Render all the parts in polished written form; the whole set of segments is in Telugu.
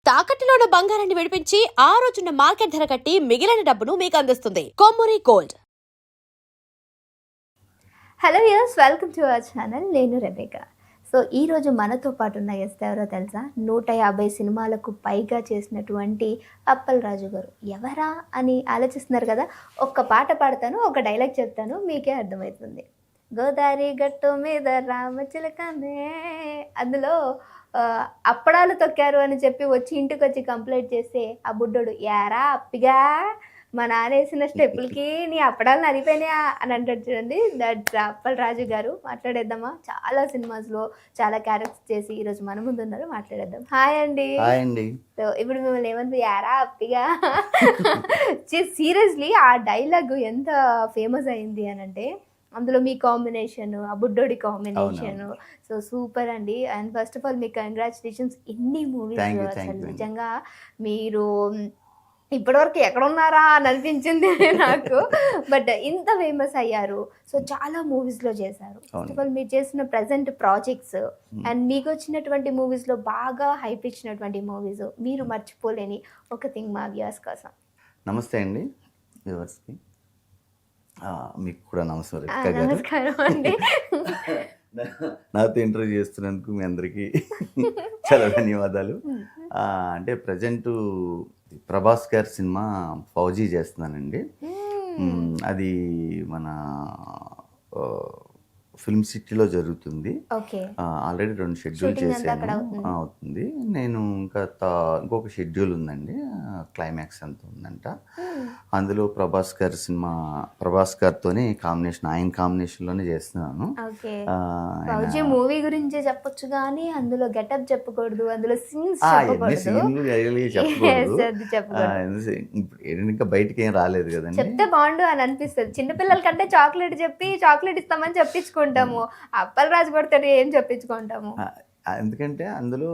తాకట్టులో ఉన్న బంగారాన్ని విడిపించి ఆ రోజున్న మార్కెట్ ధర కట్టి మిగిలిన డబ్బును మీకు అందిస్తుంది Kommuri gold. Hello viewers, welcome to our channel. నేను రెబేకా. సో ఈరోజు మనతో పాటు ఉన్న గెస్ట్ ఎవరో తెలుసా? 150 సినిమాలకు పైగా చేసినటువంటి అప్పల్ రాజు గారు. ఎవరా అని ఆలోచిస్తున్నారు కదా. ఒక్క పాట పాడతాను, ఒక డైలాగ్ చెప్తాను, మీకే అర్థమవుతుంది. గోదావరి గట్టు మీద రామచిలకనే, అందులో అప్పడాలు తొక్కారు అని చెప్పి వచ్చి ఇంటికి వచ్చి కంప్లైంట్ చేస్తే ఆ బుడ్డోడు, యారా అప్పిగా మా నాన్న వేసిన స్టెప్పులకి నీ అప్పడాలు నలిపోయినాయా అని అంటాడు చూడండి. దట్ అప్పల్ రాజు గారు. మాట్లాడేద్దామా? చాలా సినిమాస్లో చాలా క్యారెక్టర్స్ చేసి ఈరోజు మన ముందు ఉన్నారు. మాట్లాడేద్దాం. హాయ్ అండి. సో ఇప్పుడు మిమ్మల్ని ఏమంది, యారా అప్పిగా. సీరియస్లీ ఆ డైలాగ్ ఎంత ఫేమస్ అయింది అని అంటే, అందులో మీ కాంబినేషన్, ఆ బుడ్డోడి కాంబినేషన్, సో సూపర్ అండి. అండ్ ఫస్ట్ ఆఫ్ ఆల్ మీకు కంగ్రాచులేషన్స్. ఎన్ని మూవీస్ అసలు నిజంగా మీరు ఇప్పటివరకు ఎక్కడ ఉన్నారా అని అనిపించింది నాకు. బట్ ఇంత ఫేమస్ అయ్యారు. సో చాలా మూవీస్లో చేశారు. ఫస్ట్ ఆఫ్ ఆల్ మీరు చేసిన ప్రజెంట్ ప్రాజెక్ట్స్ అండ్ మీకు వచ్చినటువంటి మూవీస్లో బాగా హైప్ ఇచ్చినటువంటి మూవీస్, మీరు మర్చిపోలేని ఒక థింగ్ మా వ్యూవర్స్ కోసం. నమస్తే అండి వ్యూవర్స్కి, మీకు కూడా నమస్కారం అండి. నాతో ఇంటర్వ్యూ చేస్తున్నందుకు మీ అందరికీ చాలా ధన్యవాదాలు. అంటే ప్రజెంటు ప్రభాస్ గారి సినిమా ఫౌజీ చేస్తున్నానండి. అది మన ఫిల్మ్ సిటీలో జరుగుతుంది. ఆల్రెడీ 2 షెడ్యూల్ చేశాను, అవుతుంది. నేను ఇంకొక షెడ్యూల్ ఉందండి, క్లైమాక్స్ అంత ఉందంట. అందులో ప్రభాస్ గారితోనే కాంబినేషన్, ఆయన కాంబినేషన్లోనే చేస్తున్నాను. మూవీ గురించి చెప్పొచ్చు కానీ అందులో గెటప్ చెప్పకూడదు, అందులో సీన్స్ ఇంకా బయటకి ఏం రాలేదు కదండి. చెప్తే బాగుండు అని అనిపిస్తుంది. చిన్నపిల్లల కంటే చాక్లెట్ చెప్పి చాక్లెట్ ఇస్తామని చెప్పించుకుంటాము, అప్పల్ రాజు పడితే ఏం చెప్పించుకుంటాము. ఎందుకంటే అందులో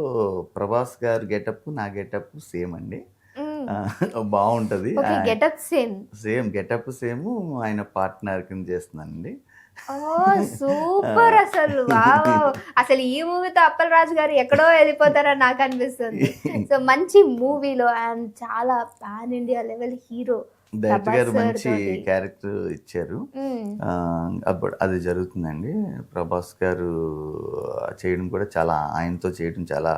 ప్రభాస్ గారు గెటప్, నా గెటప్ సేమ్ అండి. బాగుంటది. Same getup same. ఆయన పార్ట్నర్ కింద చేస్తున్నానండి. సూపర్. అసలు ఈ మూవీతో అప్పల్ రాజు గారు ఎక్కడో వెళ్ళిపోతారని నాకు అనిపిస్తుంది. సో మంచి మూవీలో అండ్ చాలా pan India level hero, director గారు మంచి క్యారెక్టర్ ఇచ్చారు. అది జరుగుతుందండి. ప్రభాస్ గారు చేయడం కూడా చాలా, ఆయనతో చేయడం చాలా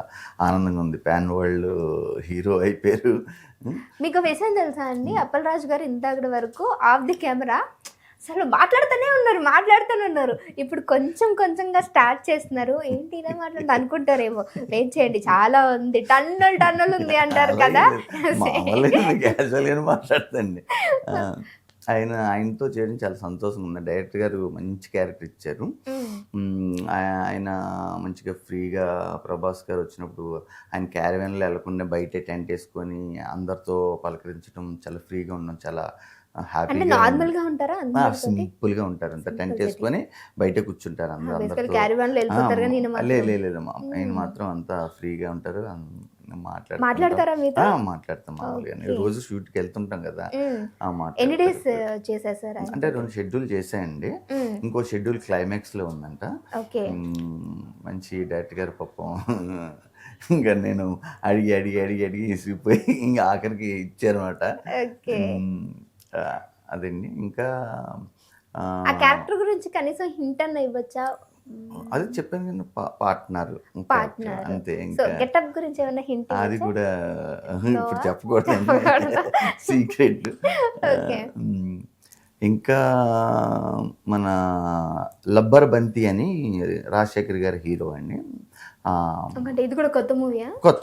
ఆనందంగా ఉంది. పాన్ వరల్డ్ హీరో అయిపోయారు. మీకు విషయం తెలుసా అండి, అప్పల్ రాజు గారు ఇంతటి వరకు ఆఫ్ ది కెమెరా అసలు మాట్లాడుతూనే ఉన్నారు. ఇప్పుడు కొంచెంగా స్టార్ట్ చేస్తున్నారు. ఏంటి ఇలా మాట్లాడుతూ అనుకుంటారేమో, వెయిట్ చేయండి, చాలా ఉంది, టన్నులు ఉంది అంటారు కదా. మాట్లాడుతండి. ఆయనతో చేయడం చాలా సంతోషంగా ఉంది. డైరెక్టర్ గారు మంచి క్యారెక్టర్ ఇచ్చారు. ఆయన మంచిగా ఫ్రీగా, ప్రభాస్ గారు వచ్చినప్పుడు ఆయన క్యారవాన్లో వెళ్ళకుండా బయట టెంట్ వేసుకొని అందరితో పలకరించడం, చాలా ఫ్రీగా ఉండడం, చాలా హ్యాపీగా, నార్మల్గా ఉంటారా, సింపుల్గా ఉంటారు. అంత టెంట్ వేసుకొని బయట కూర్చుంటారు అందరూ. లేదమ్మా, ఆయన మాత్రం అంతా ఫ్రీగా ఉంటారు. మాట్లాడతాం మామూలుగా. రోజు షూట్కి వెళ్తుంటాం కదా. అంటే 2 షెడ్యూల్ చేశాయండి. ఇంకో షెడ్యూల్ క్లైమాక్స్ లో ఉందంట. మంచి డైరెక్టర్ గారు పాపం ఇంకా నేను అడిగి ఇసిపోయి ఇంకా ఆఖరికి ఇచ్చారన్నమాట. అదండి. ఇంకా క్యారెక్టర్ గురించి కనీసం హింట్ అన్న ఇవ్వచ్చా? అది చెప్పాను నేను, పార్ట్నర్ అంతే. గెటప్ గురించి ఏమైనా హింట్? అది కూడా ఇప్పుడు చెప్పకూడదు, సీక్రెట్. ఇంకా మన లబ్బర్ బంతి అని రాజశేఖర్ గారి హీరో అండి. ఇది కూడా కొత్త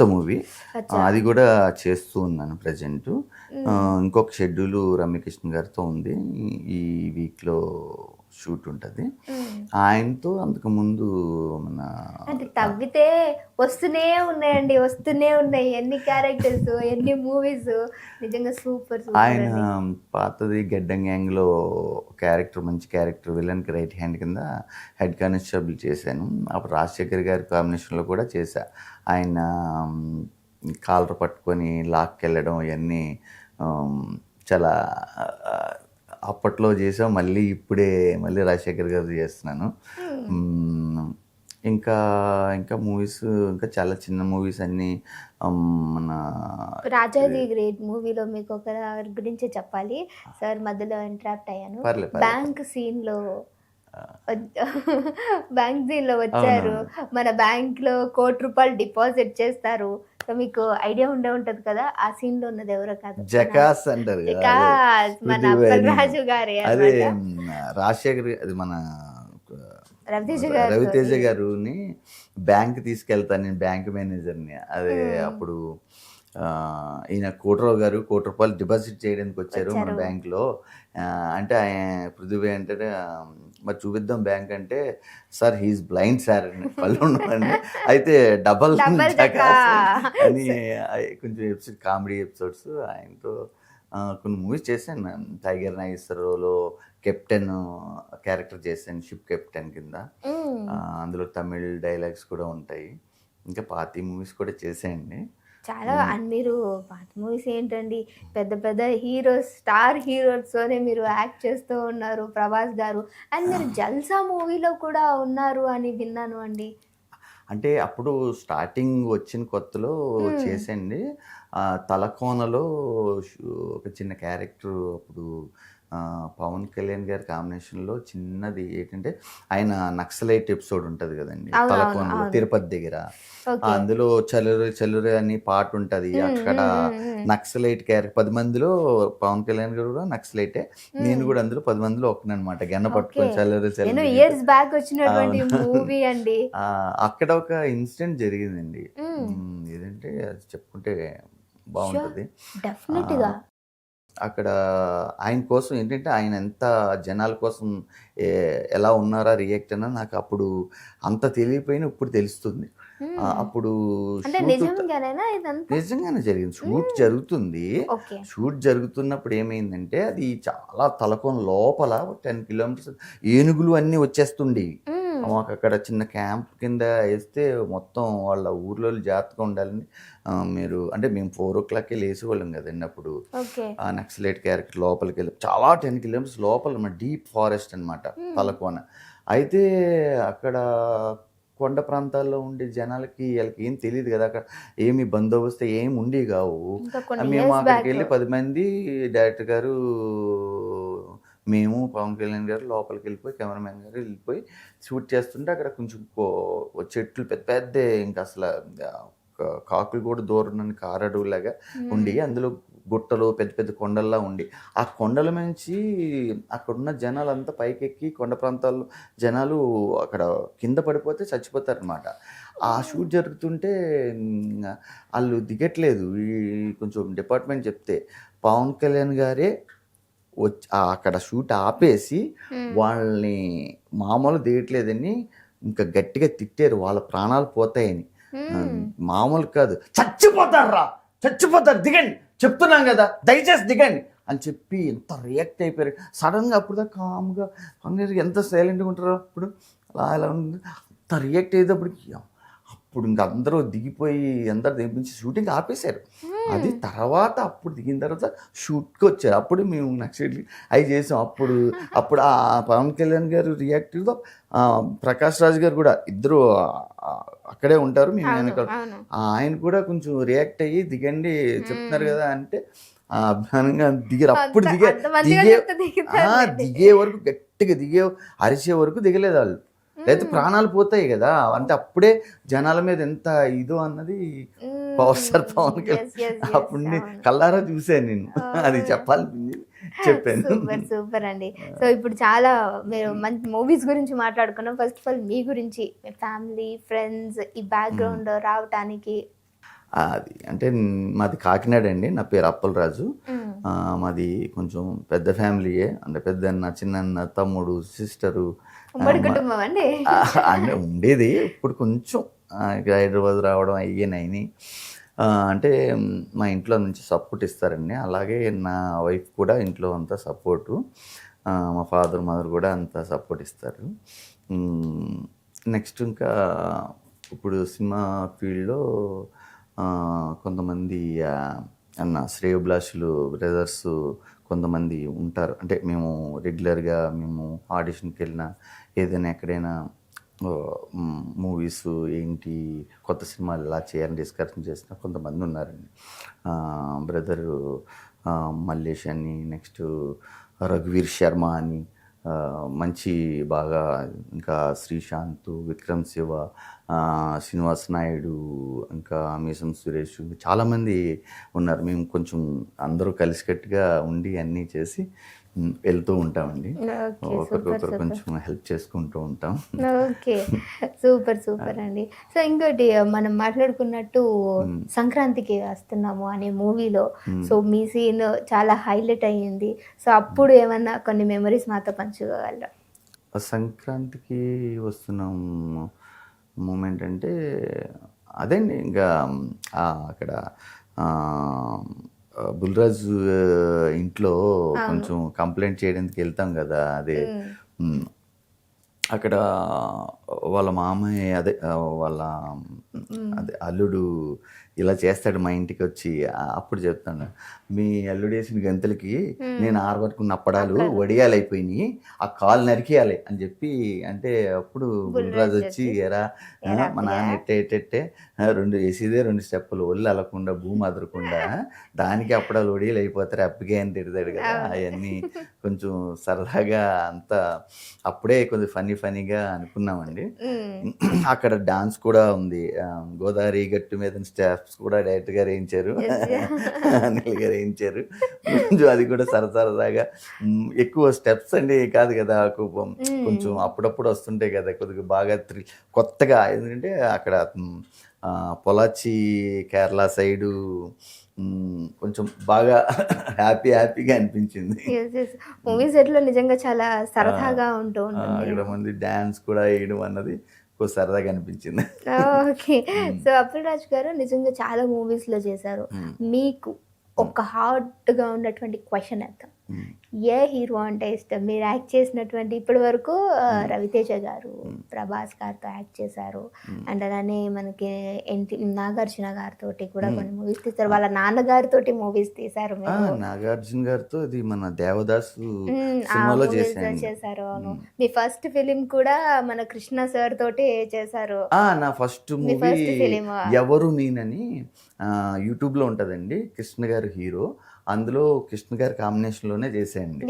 మూవీ. అది కూడా చేస్తూ ఉన్నాను ప్రజెంట్. ఇంకొక షెడ్యూల్ రమ్యకృష్ణ గారితో ఉంది. ఈ వీక్లో షూట్ ఉంటుంది. ఆయనతో అంతకుముందు మన తవ్వితే వస్తూనే ఉన్నాయి ఎన్ని క్యారెక్టర్స్, ఎన్ని మూవీస్. నిజంగా సూపర్. ఆయన పాతది గెడ్డం గ్యాంగ్లో క్యారెక్టర్, మంచి క్యారెక్టర్, విలన్కి రైట్ హ్యాండ్ కింద హెడ్ కానిస్టేబుల్ చేశాను. అప్పుడు రాజశేఖర్ గారి కాంబినేషన్లో కూడా చేశా. ఆయన కాలర్ పట్టుకొని లాక్కెళ్ళడం ఇవన్నీ చాలా అప్పట్లో చేసాం. మళ్ళీ రాజశేఖర్ గారు చేస్తున్నాను. ఇంకా ఇంకా మూవీస్ ఇంకా చాలా చిన్న మూవీస్ అన్నీ మన రాజాది గ్రేట్ మూవీలో మీకు ఒక గురించి చెప్పాలి సార్, మధ్యలో ఇంటరాప్ట్ అయ్యాను. పర్లే పర్లే. బ్యాంక్ సీన్లో బ్యాంక్ సీన్లో వచ్చారు, మన బ్యాంక్లో ₹1,00,00,000 డిపాజిట్ చేస్తారు. సో మీకు ఐడియా ఉండే ఉంటది కదా, ఆ సీన్ లో ఉన్నది ఎవరో కాదు, జకాస్ అంటారు కదా, జకాస్, మన అప్పల్ రాజు గారే అదే అన్నమాట. రాజశేఖర్ అది మన రవితేజ రవితేజ గారుని బ్యాంక్ తీసుకెళ్తాను నేను, బ్యాంక్ మేనేజర్ని. అదే అప్పుడు ఈయన కోటరావు గారు ₹1,00,00,000 డిపాజిట్ చేయడానికి వచ్చారు మన బ్యాంక్లో. అంటే పృథ్వీ అంటే మరి చూపిద్దాం బ్యాంక్ అంటే, సార్ హీఈస్ బ్లైండ్ సార్ అని పళ్ళు ఉన్నవాడిని, అయితే డబల్ అని కొంచెం ఎపిసోడ్ కామెడీ ఎపిసోడ్స్ ఆయనతో కొన్ని మూవీస్ చేశాను. టైగర్ నాగేశ్వరరావులో కెప్టెన్ క్యారెక్టర్ చేశాను, షిప్ కెప్టెన్ కింద. అందులో తమిళ్ డైలాగ్స్ కూడా ఉంటాయి. ఇంకా పాతి మూవీస్ కూడా చేసాయండి చాలా. అండ్ మీరు పాత మూవీస్ ఏంటండి, పెద్ద పెద్ద హీరోస్, స్టార్ హీరోస్తోనే మీరు యాక్ట్ చేస్తూ ఉన్నారు, ప్రభాస్ గారు. అండ్ మీరు జల్సా మూవీలో కూడా ఉన్నారు అని విన్నాను అండి. అంటే అప్పుడు స్టార్టింగ్ వచ్చిన కొత్తలో చేసండి. తలకోనలో ఒక చిన్న క్యారెక్టర్ అప్పుడు పవన్ కళ్యాణ్ గారి కాంబినేషన్లో చిన్నది ఏంటంటే, ఆయన నక్సలైట్ ఎపిసోడ్ ఉంటుంది కదండి తలకోనలో, తిరుపతి దగ్గర. అందులో చలురే చలురే అని పాట ఉంటుంది. అక్కడ నక్సలైట్ క్యారెక్టర్ 10 మందిలో పవన్ కళ్యాణ్ గారు కూడా నక్సలైటే, నేను కూడా అందులో 10 మందిలో ఒకనమాట, గన్న పట్టుకొని చలురే చలురే. ఇయర్స్ బ్యాక్ వచ్చినటువంటి మూవీ అండి. అక్కడ ఒక ఇన్సిడెంట్ జరిగిందండి, ఏదంటే అది చెప్పుకుంటే బాగుంటుంది. డెఫినెట్గా అక్కడ ఆయన కోసం ఏంటంటే, ఆయన ఎంత జనాల కోసం ఎలా ఉన్నారా రియాక్ట్ అన్నా నాకు అప్పుడు అంత తెలియపోయినా ఇప్పుడు తెలుస్తుంది. అప్పుడు నిజంగానే జరిగింది, షూట్ జరుగుతుంది. షూట్ జరుగుతున్నప్పుడు ఏమైందంటే, అది చాలా తలకోన లోపల 10 కిలోమీటర్స్ ఏనుగులు అన్నీ వచ్చేస్తుండేవి. మాకు అక్కడ చిన్న క్యాంప్ కింద వేస్తే మొత్తం వాళ్ళ ఊర్లో జాగ్రత్తగా ఉండాలని మీరు అంటే మేము 4 o'clock లేసేవాళ్ళం కదండి అప్పుడు. ఆ నక్సలైట్ క్యారెక్టర్ లోపలికి వెళ్ళి చాలా 10 kilometers లోపల మన డీప్ ఫారెస్ట్ అనమాట తలకోన. అయితే అక్కడ కొండ ప్రాంతాల్లో ఉండే జనాలకి వీళ్ళకి ఏం తెలియదు కదా, అక్కడ ఏమి బందోబస్తు ఏమి ఉండి కావు. మేము అక్కడికి వెళ్ళి 10 మంది, డైరెక్టర్ గారు, మేము, పవన్ కళ్యాణ్ గారు లోపలికి వెళ్ళిపోయి, కెమెరామెన్ గారు వెళ్ళిపోయి షూట్ చేస్తుంటే అక్కడ కొంచెం చెట్లు పెద్ద పెద్ద, ఇంకా అసలు కాకులు కూడా దూరం కారడులాగా ఉండి, అందులో గుట్టలు పెద్ద పెద్ద కొండల్లా ఉండి, ఆ కొండల నుంచి అక్కడున్న జనాలంతా పైకెక్కి కొండ ప్రాంతాల్లో జనాలు అక్కడ కింద పడిపోతే చచ్చిపోతారనమాట. ఆ షూట్ జరుగుతుంటే వాళ్ళు దిగట్లేదు. ఈ కొంచెం డిపార్ట్మెంట్ చెప్తే పవన్ కళ్యాణ్ గారే వచ్చి అక్కడ షూట్ ఆపేసి వాళ్ళని మామూలు దిగట్లేదని ఇంకా గట్టిగా తిట్టారు, వాళ్ళ ప్రాణాలు పోతాయని. మామూలు కాదు, చచ్చిపోతారు దిగండి, చెప్తున్నాం కదా దయచేసి దిగండి అని చెప్పి ఎంత రియాక్ట్ అయిపోయారు. సడన్గా అప్పుడు దాకా కామ్గా ఎంత సైలెంట్గా ఉంటారో అప్పుడు అలా ఎలా ఉంది, అంత రియాక్ట్ అయ్యేటప్పటికి అప్పుడు ఇంక అందరూ దిగిపోయి అందరు దిగించి షూటింగ్ ఆపేశారు. అది తర్వాత అప్పుడు దిగిన తర్వాత షూట్కి వచ్చారు. అప్పుడు మేము నక్సలైట్ అవి చేసాం. అప్పుడు ఆ పవన్ కళ్యాణ్ గారు రియాక్టివ్తో ప్రకాష్ రాజ్ గారు కూడా ఇద్దరు అక్కడే ఉంటారు, మేము వెనక. ఆయన కూడా కొంచెం రియాక్ట్ అయ్యి దిగండి చెప్తున్నారు కదా అంటే అభిమానంగా దిగారు. అప్పుడు దిగే వరకు గట్టిగా అరిసే వరకు దిగలేదు వాళ్ళు, అయితే ప్రాణాలు పోతాయి కదా. అంటే అప్పుడే జనాల మీద ఎంత ఇదో అన్నది పవర్ స్టార్ పవన్ కళ్యాణ్ అప్పుడు కళ్ళారా చూసాను నేను, అది చెప్పాలి చెప్పాను. సూపర్ అండి. సో ఇప్పుడు చాలా మీరు మంచి మూవీస్ గురించి మాట్లాడుకున్నాం. ఫస్ట్ ఆఫ్ ఆల్ మీ గురించి, మీ ఫ్యామిలీ, ఫ్రెండ్స్, ఈ బ్యాక్గ్రౌండ్ రావటానికి. అది అంటే మాది కాకినాడ అండి, నా పేరు అప్పల్ రాజు. మాది కొంచెం పెద్ద ఫ్యామిలీయే, అంటే పెద్దన్న, చిన్నన్న, తమ్ముడు, సిస్టరు అంటే ఉండేది. ఇప్పుడు కొంచెం హైదరాబాద్ రావడం అయ్యేనైని అంటే మా ఇంట్లో నుంచి సపోర్ట్ ఇస్తారండి. అలాగే నా వైఫ్ కూడా ఇంట్లో అంతా సపోర్టు, మా ఫాదర్ మదర్ కూడా అంతా సపోర్ట్ ఇస్తారు. నెక్స్ట్ ఇంకా ఇప్పుడు సినిమా ఫీల్డ్లో కొంతమంది అన్న శ్రేయోభిలాషులు బ్రదర్స్ కొంతమంది ఉంటారు. అంటే మేము రెగ్యులర్గా మేము ఆడిషన్కి వెళ్ళినా, ఏదైనా ఎక్కడైనా మూవీస్ ఏంటి, కొత్త సినిమాలు ఎలా చేయాలని డిస్కషన్ చేసిన కొంతమంది ఉన్నారండి. బ్రదరు మల్లేష్ అని, నెక్స్ట్ రఘువీర్ శర్మ అని, మంచి బాగా, ఇంకా శ్రీశాంత్, విక్రమ్ శివ, శ్రీనివాస్ నాయుడు, ఇంకా మీసం సురేష్, చాలామంది ఉన్నారు. మేము కొంచెం అందరూ కలిసికట్టుగా ఉండి అన్నీ చేసి వెళ్తూ ఉంటామండి. ఒకరికొకరు కొంచెం హెల్ప్ చేసుకుంటూ ఉంటాం. ఓకే, సూపర్ అండి. సో ఇంకోటి మనం మాట్లాడుకున్నట్టు సంక్రాంతికి వస్తున్నాము అనే మూవీలో సో మీ సీన్ చాలా హైలైట్ అయ్యింది. సో అప్పుడు ఏమన్నా కొన్ని మెమరీస్ మాతో పంచుకోగలరా? సంక్రాంతికి వస్తున్నాం మూమెంట్ అంటే అదండి, ఇంకా అక్కడ బుల్రాజు ఇంట్లో కొంచెం కంప్లైంట్ చేయడానికి వెళ్తాం కదా, అదే అక్కడ వాళ్ళ మామయ్య వాళ్ళ అల్లుడు ఇలా చేస్తాడు మా ఇంటికి వచ్చి. అప్పుడు చెప్తాను, మీ అల్లుడు వేసిన గంతులకి నేను ఆరబట్టుకున్న అప్పడాలు వడియాలు అయిపోయినాయి, ఆ కాలు నరికేయాలి అని చెప్పి అంటే, అప్పుడు బుల్రాజు వచ్చి ఎరా మా నాన్న ఎట్టే రెండు వేసేదే 2 స్టెప్పులు, ఒళ్ళు అలకుండా భూమి అదరకుండా, దానికి అప్పడాలు వడియాలు అయిపోతారు అప్పగే అని తిడతాడు కదా. అవన్నీ కొంచెం సరదాగా అంతా అప్పుడే కొంచెం ఫనీగా అనుకున్నామండి. అక్కడ డాన్స్ కూడా ఉంది, గోదావరి గట్టు మీద స్టెప్స్ కూడా డైరెక్ట్ గారు వేయించారు, అనిల్ గారు వేయించారు. కొంచెం అది కూడా సరదాగా, ఎక్కువ స్టెప్స్ అండి కాదు కదా, కొంచెం అప్పుడప్పుడు వస్తుంటాయి కదా, కొద్దిగా బాగా కొత్తగా. ఎందుకంటే అక్కడ పొలాచి కేరళ సైడు కొంచెం బాగా హ్యాపీగా అనిపించింది. మూవీ సెట్లో నిజంగా చాలా సరదాగా ఇక్కడ మంది డాన్స్ కూడా వేయడం అన్నది సరదాగా అనిపించింది. ఓకే, సో అప్పల్ రాజు గారు నిజంగా చాలా మూవీస్లో చేశారు. మీకు ఒక హార్డ్గా ఉన్నటువంటి క్వశ్చన్ వేద్దాం, ఏ హీరో అంటే ఇష్టం? మీరు యాక్ట్ చేసినటువంటి ఇప్పటి వరకు రవితేజ గారు, ప్రభాస్ గారితో యాక్ట్ చేశారు, అండ్ అలానే మనకి నాగార్జున గారితో కూడా కొన్ని మూవీస్ తీశారు, వాళ్ళ నాన్నగారితో మూవీస్ తీశారు. నాగార్జున గారితో ఇది మన దేవదాసు సినిమాలో చేశారు. అవును, మీ ఫస్ట్ ఫిలిం కూడా మన కృష్ణ సార్ తోటి చేశారు. నా ఫస్ట్ మూవీ ఎవరు నేనని యూట్యూబ్లో ఉంటుందండి, కృష్ణ గారు హీరో, అందులో కృష్ణ గారి కాంబినేషన్లోనే చేసేయండి.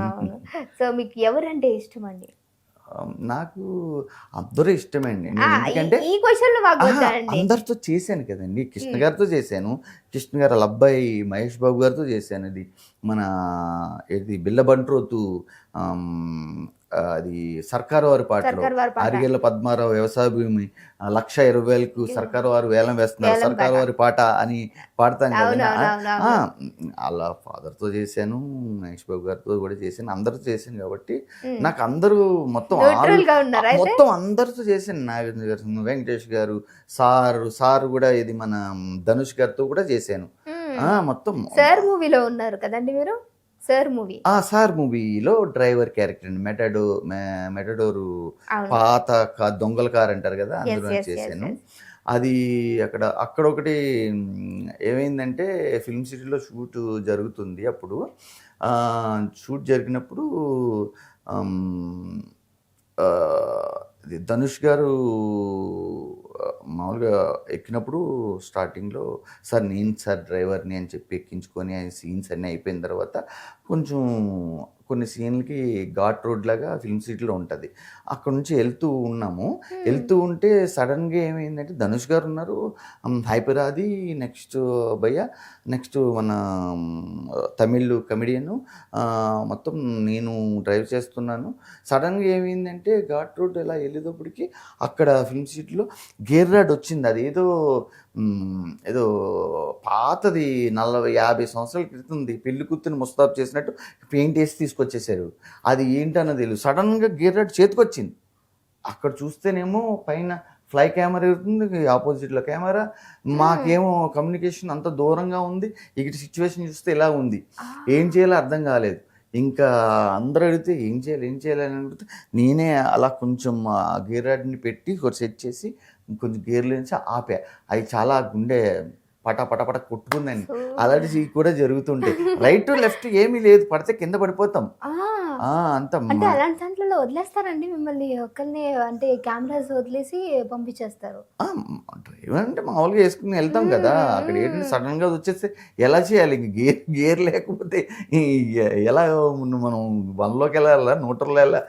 అవును. సో మీకు ఎవరంటే ఇష్టం అండి? నాకు అందరూ ఇష్టమండి, ఎందుకంటే అందరితో చేశాను కదండి. కృష్ణ గారితో చేశాను, కృష్ణ గారు వాళ్ళ అబ్బాయి మహేష్ బాబు గారితో చేశాను. ఇది మన బిల్లబంట్రోతు అది సర్కారు వారి పాటలో ఆరిగేళ్ల పద్మారావు వ్యవసాయ భూమి 1,20,000కు సర్కారు వారు వేలం వేస్తున్నారు, సర్కారు వారి పాట అని పాడతాను కదా. అలా ఫాదర్తో చేశాను, మహేష్ బాబు గారితో కూడా చేశాను, అందరితో చేశాను. కాబట్టి నాకు అందరూ మొత్తం అందరితో చేశాను. నాగార్జున గారు, వెంకటేష్ గారు, సార్ కూడా ఇది మన ధనుష్ గారితో కూడా చేశాను. మొత్తం సార్ మూవీలో ఉన్నారు కదండి మీరు. సార్ మూవీలో డ్రైవర్ క్యారెక్టర్ అండి, మెటడోరు పాత దొంగల కార్ అంటారు కదా, అందులో చేశాను. అది అక్కడ ఒకటి ఏమైందంటే, ఫిల్మ్ సిటీలో షూట్ జరుగుతుంది. అప్పుడు షూట్ జరిగినప్పుడు ధనుష్ గారు మామూలుగా ఎక్కినప్పుడు స్టార్టింగ్లో సార్ డ్రైవర్ని అని చెప్పి ఎక్కించుకొని ఆయన సీన్స్ అన్నీ అయిపోయిన తర్వాత కొంచెం కొన్ని సీన్లకి ఘాట్ రోడ్ లాగా ఫిల్మ్ సిటీలో ఉంటుంది. అక్కడ నుంచి వెళ్తూ ఉంటే సడన్గా ఏమైందంటే, ధనుష్ గారు ఉన్నారు, హైపరాది, నెక్స్ట్ భయ్య, నెక్స్ట్ మన తమిళ్ కమెడియను, మొత్తం నేను డ్రైవ్ చేస్తున్నాను. సడన్గా ఏమైందంటే, ఘాట్ రోడ్ ఇలా వెళ్ళేటప్పటికి అక్కడ ఫిల్మ్ సిటీలో గేర్ రాడ్ వచ్చింది. అది ఏదో పాతది 40-50 సంవత్సరాల క్రితంది, పెళ్లి కూతురు ముస్తాబ్ చేసినట్టు పెయింట్ వేసి తీసుకొచ్చేసారు. అది ఏంటన్నది తెలియదు, సడన్గా గేర్ రాడ్ చేతికొచ్చింది. అక్కడ చూస్తేనేమో పైన ఫ్లై కెమెరా అవుతుంది, ఆపోజిట్లో కెమెరా, మాకేమో కమ్యూనికేషన్ అంత దూరంగా ఉంది. ఇక్కడ సిచ్యువేషన్ చూస్తే ఇలా ఉంది, ఏం చేయాలో అర్థం కాలేదు. ఇంకా అందరూ అడిగితే ఏం చేయాలి అని అడిగితే, నేనే అలా కొంచెం గేర్ రాడ్ని పెట్టి సెట్ చేసి కొంచెం గేర్లు నుంచి ఆపా. అవి చాలా గుండె పట కొట్టుకుందండి. అలాంటి కూడా జరుగుతుంటాయి. రైట్ లెఫ్ట్ ఏమీ లేదు, పడితే కింద పడిపోతాం. అంత అంటే అలాంటి దాంట్లో వదిలేస్తారండి మిమ్మల్ని ఒక్కరిని, అంటే కెమెరాస్ వదిలేసి పంపించేస్తారు? డ్రైవర్ అంటే మామూలుగా వేసుకుని వెళ్తాం కదా, అక్కడ ఏంటంటే సడన్ గా వచ్చేస్తే ఎలా చేయాలి, ఇంక గేర్ లేకపోతే ఎలా మనం 100లోకి వెళ్ళాలా, 100లో ఎలా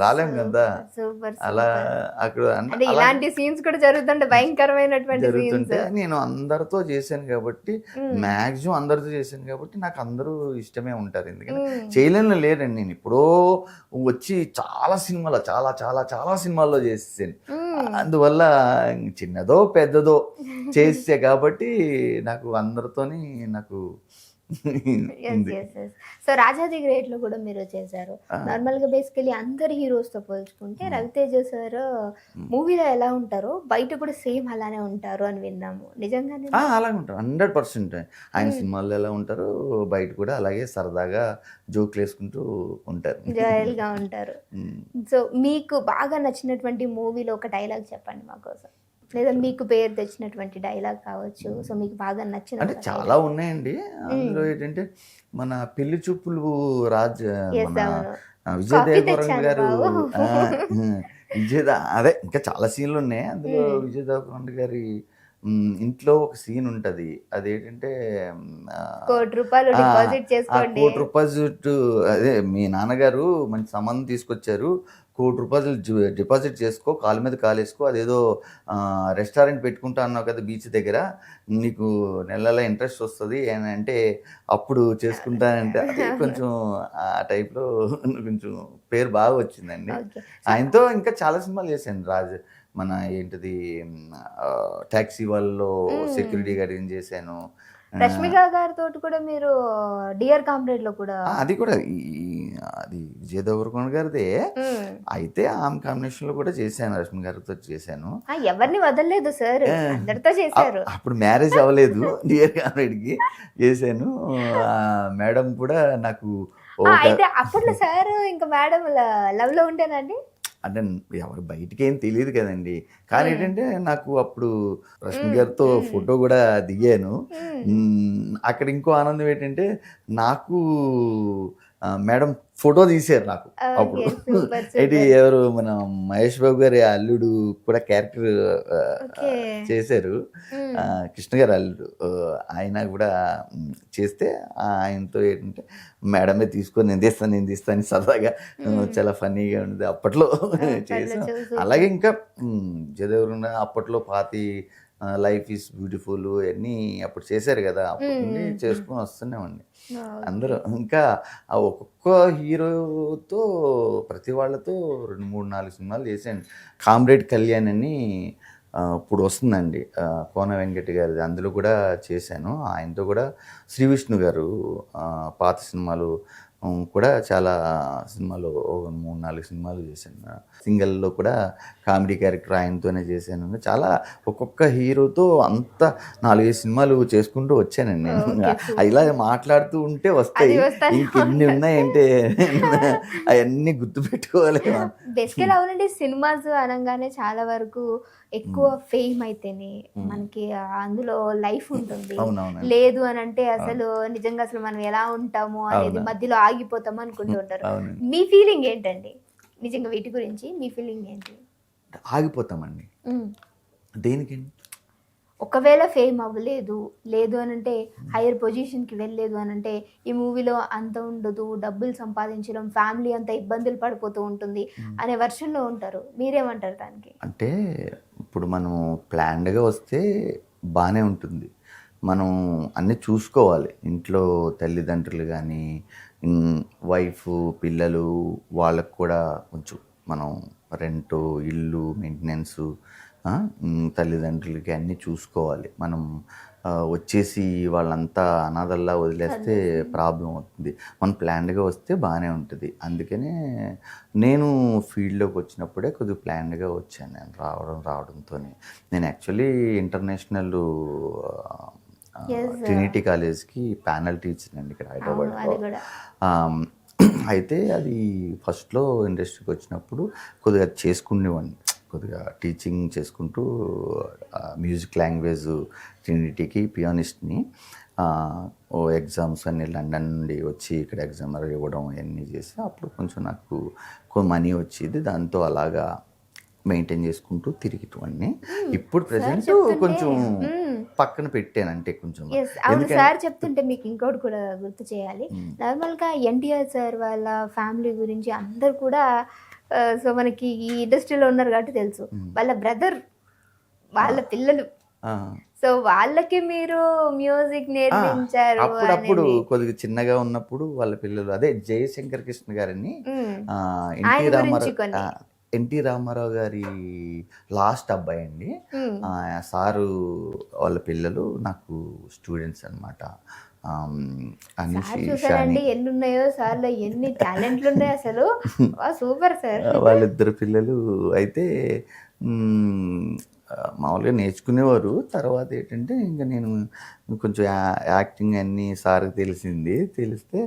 రాలేం కదా. సూపర్ అలా సూపర్. అక్కడ అంటే ఇలాంటి సీన్స్ కూడా జరుగుతుంటే భయంకరమైనటువంటి సీన్స్. జరుగుతుంటే నేను అందరితో చేశాను కాబట్టి, మ్యాక్సిమం అందరితో చేశాను కాబట్టి నాకు అందరూ ఇష్టమే ఉంటారు. ఎందుకంటే చేయలేని లేదండి, నేను ఎప్పుడో వచ్చి చాలా సినిమాలో చాలా చాలా చాలా సినిమాల్లో చేసేసాను. అందువల్ల చిన్నదో పెద్దదో చేసే కాబట్టి నాకు అందరితోని నాకు ఉంది. సో రాజాది గ్రేట్ లో కూడా మీరు చేశారు. నార్మల్ గా బేసికలీ అందరి హీరోస్ తో పోల్చుకుంటే రవితేజ సార్ మూవీలో ఎలా ఉంటారో బయట కూడా సేమ్ అలానే ఉంటారు అని విన్నాము. నిజంగానే అలాగే ఉంటారు 100%. ఆయన సినిమాల్లో ఎలా ఉంటారు, బయట కూడా అలాగే సరదాగా జోక్లు వేసుకుంటూ ఉంటారు, జాయల్ గా ఉంటారు. సో మీకు బాగా నచ్చినటువంటి మూవీలో ఒక డైలాగ్ చెప్పండి మా కోసం, లేదా మీకు పేరు తెచ్చినటువంటి డైలాగ్ కావచ్చు. సో మీకు బాగా నచ్చిన అంటే చాలా ఉన్నాయండి. అందులో ఏంటంటే మన పెళ్లి చూపులు మన విజయ్ దేవరకొండ గారు అదే ఇంకా చాలా సీన్లు ఉన్నాయి. అందులో విజయ్ దేవరకొండ గారి ఇంట్లో ఒక సీన్ ఉంటది, అదేంటంటే ₹1,00,00,000 డిపాజిట్ చేసుకోండి, ₹1,00,00,000 అదే మీ నాన్నగారు మంచి సంబంధం తీసుకొచ్చారు, ₹1,00,00,000 డిపాజిట్ చేసుకో, కాలు మీద కాలేసుకో, అదేదో రెస్టారెంట్ పెట్టుకుంటా అన్నావు కదా బీచ్ దగ్గర, నీకు నెల ఇంట్రెస్ట్ వస్తుంది అని అంటే అప్పుడు చేసుకుంటానంటే అదే కొంచెం ఆ టైప్లో కొంచెం పేరు బాగా వచ్చిందండి. ఆయనతో ఇంకా చాలా సినిమాలు చేశాను. మన ఏంటిది ట్యాక్సీ వాళ్ళలో సెక్యూరిటీ గార్డ్ ఏం చేశాను. రష్మిక గారితో కూడా మీరు డియర్ కామ్రేడ్ లో కూడా, అది కూడా అది విజయ్ దేవరకొండ గారిదే. అయితే ఆమె కాంబినేషన్ లో కూడా చేశాను, రష్మి గారితో చేశాను. ఎవరిని వదలలేదు సార్, అందరితో చేశారు. అప్పుడు మ్యారేజ్ అవ్వలేదు, డియర్ కామ్రేడ్ కి చేశాను. మేడం కూడా నాకు అయితే అప్పట్లో సార్ ఇంకా మేడం లవ్ లో ఉంటేనండి, అంటే ఎవరు బయటికి ఏం తెలియదు కదండి. కానీ ఏంటంటే నాకు అప్పుడు రష్మి గారితో ఫోటో కూడా దిగాను. అక్కడ ఇంకో ఆనందం ఏంటంటే నాకు మేడం ఫోటో తీశారు నాకు అప్పుడు. ఏంటి ఎవరు మన మహేష్ బాబు గారి అల్లుడు కూడా క్యారెక్టర్ చేశారు, కృష్ణ గారి అల్లుడు. ఆయన కూడా చేస్తే ఆయనతో ఏంటంటే మేడమే తీసుకొని నేను తీస్తాను సరదాగా చాలా ఫన్నీగా ఉండేది అప్పట్లో చేసాం. అలాగే ఇంకా జదేవరున్న అప్పట్లో లైఫ్ ఈజ్ బ్యూటిఫుల్ అన్నీ అప్పుడు చేశారు కదా, అప్పుడు చేసుకొని వస్తున్నామండి అందరూ. ఇంకా ఒక్కొక్క హీరోతో ప్రతి వాళ్ళతో 2, 3, 4 సినిమాలు చేశాను. కామ్రేడ్ కళ్యాణ్ అని ఇప్పుడు వస్తుందండి, కోన వెంకట గారిది, అందులో కూడా చేశాను. ఆయనతో కూడా శ్రీ విష్ణు గారు పాత సినిమాలు కూడా చాలా సినిమాలు 3, 4 సినిమాలు చేశాను. సింగల్లో కూడా కామెడీ క్యారెక్టర్ ఆయనతోనే చేశాను. చాలా ఒక్కొక్క హీరోతో అంత 4, 5 సినిమాలు చేసుకుంటూ వచ్చానండి నేను. ఇలా మాట్లాడుతూ ఉంటే వస్తాయి, ఇంకెన్ని ఉన్నాయంటే అవన్నీ గుర్తుపెట్టుకోవాలి. బేసికల్ అవునండి, సినిమాస్ అనగానే చాలా వరకు ఎక్కువ ఫేమ్ అయితేనే మనకి అందులో లైఫ్ ఉంటుంది, లేదు అని అంటే అసలు నిజంగా అసలు మనం ఎలా ఉంటాము అనేది మధ్యలో ఆగిపోతాము అనుకుంటూ ఉంటారు. మీ ఫీలింగ్ ఏంటండి నిజంగా వీటి గురించి? మీ ఫీలింగ్ ఏంటి? ఆగిపోతామండి దేనికండి? ఒకవేళ ఫేమ్ అవ్వలేదు, లేదు అని అంటే హైయర్ పొజిషన్కి వెళ్ళలేదు అని అంటే ఈ మూవీలో అంత ఉండదు, డబ్బులు సంపాదించడం, ఫ్యామిలీ అంత ఇబ్బందులు పడిపోతూ ఉంటుంది అనే వర్షన్లో ఉంటారు. మీరేమంటారు దానికి? అంటే ఇప్పుడు మనం ప్లాన్డ్గా వస్తే బాగానే ఉంటుంది, మనం అన్నీ చూసుకోవాలి. ఇంట్లో తల్లిదండ్రులు కానీ వైఫ్ పిల్లలు వాళ్ళకు కూడా కొంచెం మనం రెంటు ఇల్లు మెయింటెనెన్సు తల్లిదండ్రులకి అన్నీ చూసుకోవాలి. మనం వచ్చేసి వాళ్ళంతా అనాథల్లా వదిలేస్తే ప్రాబ్లం అవుతుంది. మనం ప్లాన్డ్గా వస్తే బాగానే ఉంటుంది. అందుకనే నేను ఫీల్డ్లోకి వచ్చినప్పుడే కొద్దిగా ప్లాన్డ్గా వచ్చాను. నేను రావడంతో నేను యాక్చువల్లీ ఇంటర్నేషనల్ ట్రినిటీ కాలేజ్కి ప్యానల్ టీచర్ అండి ఇక్కడ హైదరాబాద్లో. అయితే అది ఫస్ట్లో ఇండస్ట్రీకి వచ్చినప్పుడు కొద్దిగా చేసుకునేవాడిని. కొద్దిగా టీచింగ్ చేసుకుంటూ మ్యూజిక్ లాంగ్వేజ్ ట్రినిటీకి పియానిస్ట్ని. ఓ ఎగ్జామ్స్ అన్ని లండన్ నుండి వచ్చి ఇక్కడ ఎగ్జామ్ ఇవ్వడం అవన్నీ చేసి అప్పుడు కొంచెం నాకు మనీ వచ్చేది. దాంతో అలాగా మెయింటైన్ చేసుకుంటూ తిరిగిటవన్నీ. ఇప్పుడు ప్రజెంట్ కొంచెం పక్కన పెట్టాను, అంటే కొంచెం అవును సార్ చెప్తుంటే మీకు ఇంకోటి కూడా గుర్తు చేయాలి. నార్మల్గా ఎన్టీఆర్ సార్ వాళ్ళ ఫ్యామిలీ గురించి అందరు కూడా సో మనకి ఈ ఇండస్ట్రీలో ఉన్నారు కాబట్టి తెలుసు. వాళ్ళ బ్రదర్, వాళ్ళ పిల్లలు, సో వాళ్ళకి మీరు మ్యూజిక్ నేర్పించారు. అప్పుడప్పుడు కొద్దిగా చిన్నగా ఉన్నప్పుడు వాళ్ళ పిల్లలు, అదే జయశంకర్ కృష్ణ గారిని, ఎన్టీ రామారావు గారి లాస్ట్ అబ్బాయి అండి. సారు వాళ్ళ పిల్లలు నాకు స్టూడెంట్స్ అనమాట. చూసారండి ఎన్ని ఉన్నాయో సార్లో, ఎన్ని టాలెంట్లు ఉన్నాయి అసలు. Super sir. వాళ్ళిద్దరు పిల్లలు అయితే మామూలుగా నేర్చుకునేవారు. తర్వాత ఏంటంటే ఇంకా నేను కొంచెం యాక్టింగ్ అన్నీ సార్కి తెలిస్తే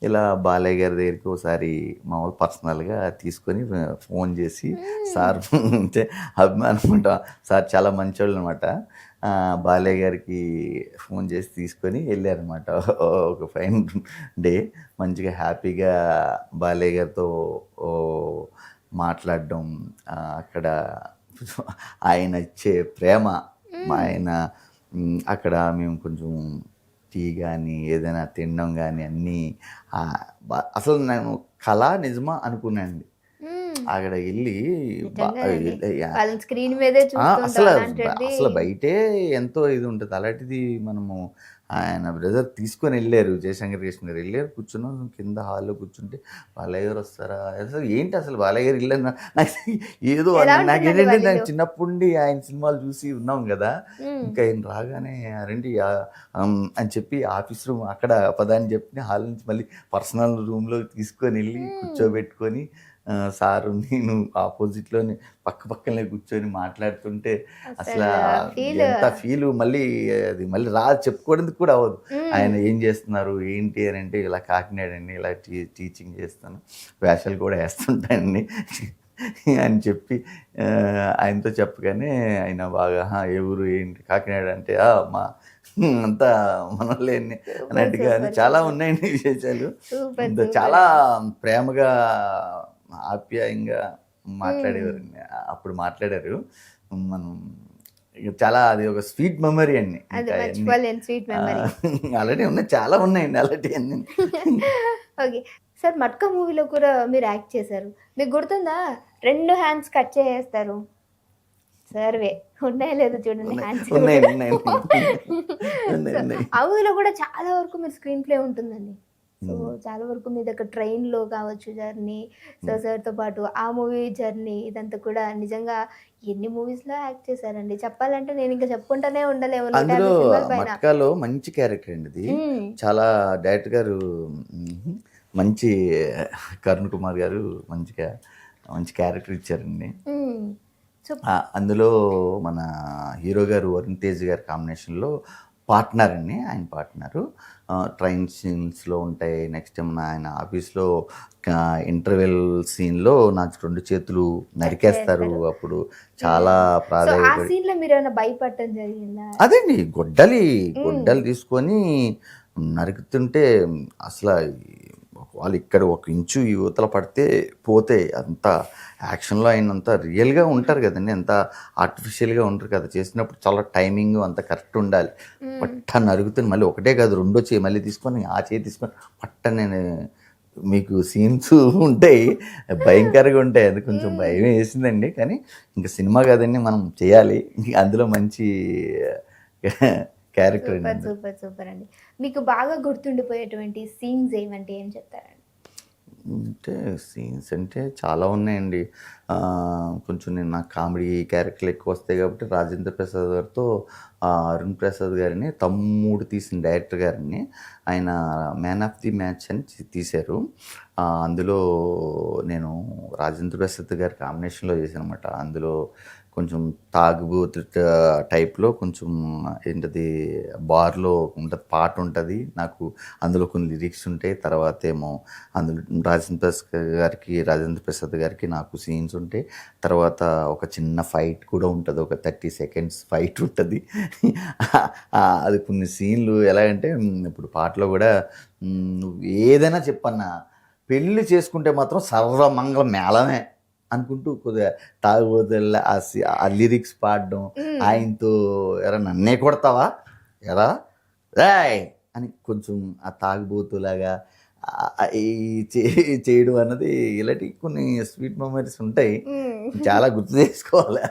ఇలా బాలయ్య గారి దగ్గరికి ఒకసారి మామూలు పర్సనల్గా తీసుకొని ఫోన్ చేసి, సార్ అంటే అభిమానం అనమాట, సార్ చాలా మంచోళ్ళు అనమాట. బాలయ్య గారికి ఫోన్ చేసి తీసుకొని వెళ్ళారనమాట. ఒక ఫైన్ డే మంచిగా హ్యాపీగా బాలయ్య గారితో మాట్లాడడం, అక్కడ ఆయన ఇచ్చే ప్రేమ, ఆయన అక్కడ మేము కొంచెం టీ కానీ ఏదైనా తినడం కానీ అన్నీ అసలు నేను కళ నిజమా అనుకున్నానండి. అక్కడ వెళ్ళి స్క్రీన్ మీదే అసలు బయటే ఎంతో ఇది ఉంటుంది. అలాంటిది మనము ఆయన బ్రదర్ తీసుకొని వెళ్ళారు, జయశంకర్ కృష్ణ గారు వెళ్ళారు, కూర్చున్నాం కింద హాల్లో కూర్చుంటే బాలయ్య గారు వస్తారా, అసలు ఏంటి అసలు బాలయ్య గారు ఇల్లు నాకు ఏదో నాకు ఏంటంటే నాకు చిన్నప్పటి నుండి ఆయన సినిమాలు చూసి ఉన్నాం కదా, ఇంకా ఆయన రాగానే రండి అని చెప్పి ఆఫీస్ రూమ్ అక్కడ పదాన్ని చెప్పి హాల్ నుంచి మళ్ళీ పర్సనల్ రూమ్లో తీసుకొని వెళ్ళి కూర్చోబెట్టుకొని సారు నేను ఆపోజిట్లోని పక్కనే కూర్చొని మాట్లాడుతుంటే అసలు ఎంత ఫీలు మళ్ళీ అది మళ్ళీ చెప్పుకోవడానికి కూడా అవ్వదు. ఆయన ఏం చేస్తున్నారు ఏంటి అని అంటే, ఇలా కాకినాడ అండి, ఇలా టీచింగ్ చేస్తాను, వేషాలు కూడా వేస్తుంటానండి అని చెప్పి ఆయనతో చెప్పగానే ఆయన బాగా ఏ ఊరు ఏంటి కాకినాడ అంటే మా అంతా మనలే అన్నట్టుగా చాలా ఉన్నాయండి విశేషాలు. చాలా ప్రేమగా ఆప్యాయంగా మాట్లాడేవారండి. అప్పుడు మాట్లాడారు. మనం చాలా అది ఒక స్వీట్ మెమరీ అండి. అలాంటివి ఉన్నాయి, చాలా ఉన్నాయండి అలాంటివి అన్నీ. ఓకే సార్, మట్కా మూవీలో కూడా మీరు యాక్ట్ చేశారు. మీకు గుర్తుందా, 2 హ్యాండ్స్ కట్ చేసేస్తారు సర్వే ఉన్నాయో లేదు చూడండి హ్యాండ్స్. ఆ మూవీలో కూడా చాలా వరకు మీరు స్క్రీన్ ప్లే ఉంటుందండి. సో చాలా వరకు మీ దగ్గర ట్రైన్లో కావచ్చు జర్నీ, సో సార్తో పాటు ఆ మూవీ జర్నీ, ఇదంతా కూడా నిజంగా ఎన్ని మూవీస్లో యాక్ట్ చేశారండి. చెప్పాలంటే నేను ఇంకా చెప్పుకుంటానే ఉండలేము. అందులో మట్కాలో మంచి క్యారెక్టర్ అండి ఇది. చాలా డైరెక్టర్ గారు మంచి కరుణ్ కుమార్ గారు మంచి క్యారెక్టర్ ఇచ్చారండి. అందులో మన హీరో గారు వరుణ్ తేజ్ గారి కాంబినేషన్లో పార్ట్నర్ అండి, ఆయన పార్ట్నరు. ట్రైన్ సీన్స్లో ఉంటాయి. నెక్స్ట్ ఏమన్నా ఆయన ఆఫీస్లో ఇంటర్వెల్ సీన్లో నాకు 2 చేతులు నరికేస్తారు. అప్పుడు చాలా భయపడటం జరిగిందా? అదేండి గొడ్డలి తీసుకొని నరుకుతుంటే అసలు వాళ్ళు ఇక్కడ 1 ఇంచు యువతల పడితే పోతే అంత యాక్షన్లో అయినంత రియల్గా ఉంటారు కదండి, అంత ఆర్టిఫిషియల్గా ఉంటారు కదా. చేసినప్పుడు చాలా టైమింగ్ అంత కరెక్ట్ ఉండాలి. పట్ట నరుగుతుంది, మళ్ళీ ఒకటే కాదు 2 చేయి మళ్ళీ తీసుకొని ఆ చేయి తీసుకొని పట్ట నేను మీకు సీన్స్ ఉంటాయి, భయంకరంగా ఉంటాయి. అది కొంచెం భయం వేసిందండి, కానీ ఇంకా సినిమా కదండి మనం చేయాలి. అందులో మంచి క్యారెక్టర్. సూపర్ అండి. మీకు బాగా గుర్తుండిపోయేటువంటి సీన్స్ ఏమంటే ఏం చెప్తారండి? అంటే సీన్స్ అంటే చాలా ఉన్నాయండి. కొంచెం నేను నాకు కామెడీ క్యారెక్టర్లు ఎక్కువ వస్తాయి కాబట్టి రాజేంద్ర ప్రసాద్ గారితో అరుణ్ ప్రసాద్ గారిని తమ్ముడు తీసిన డైరెక్టర్ గారిని ఆయన మ్యాన్ ఆఫ్ ది మ్యాచ్ అని తీశారు. అందులో నేను రాజేంద్ర ప్రసాద్ గారి కాంబినేషన్లో చేశాను అనమాట. అందులో కొంచెం తాగుబోతు టైప్లో కొంచెం ఏంటది బార్లో ఉంటుంది, పాట ఉంటుంది నాకు, అందులో కొన్ని లిరిక్స్ ఉంటాయి. తర్వాత ఏమో అందులో రాజేంద్ర ప్రసాద్ గారికి నాకు సీన్స్ ఉంటాయి. తర్వాత ఒక చిన్న ఫైట్ కూడా ఉంటుంది, ఒక 30 seconds ఫైట్ ఉంటుంది. అది కొన్ని సీన్లు ఎలాగంటే ఇప్పుడు పాటలో కూడా నువ్వు ఏదైనా చెప్పన్నా, పెళ్ళి చేసుకుంటే మాత్రం సర్వమంగళ మేళమే అనుకుంటూ కొద్దిగా తాగుబోతుల్లా ఆ లిరిక్స్ పాడడం, ఆయనతో ఎరా నన్నే కొడతావా ఎరా రాయ్ అని కొంచెం ఆ తాగుబోతులాగా చేయడం అన్నది, ఇలాంటి కొన్ని స్వీట్ మెమరీస్ ఉంటాయి, చాలా గుర్తు చేసుకోవాలి.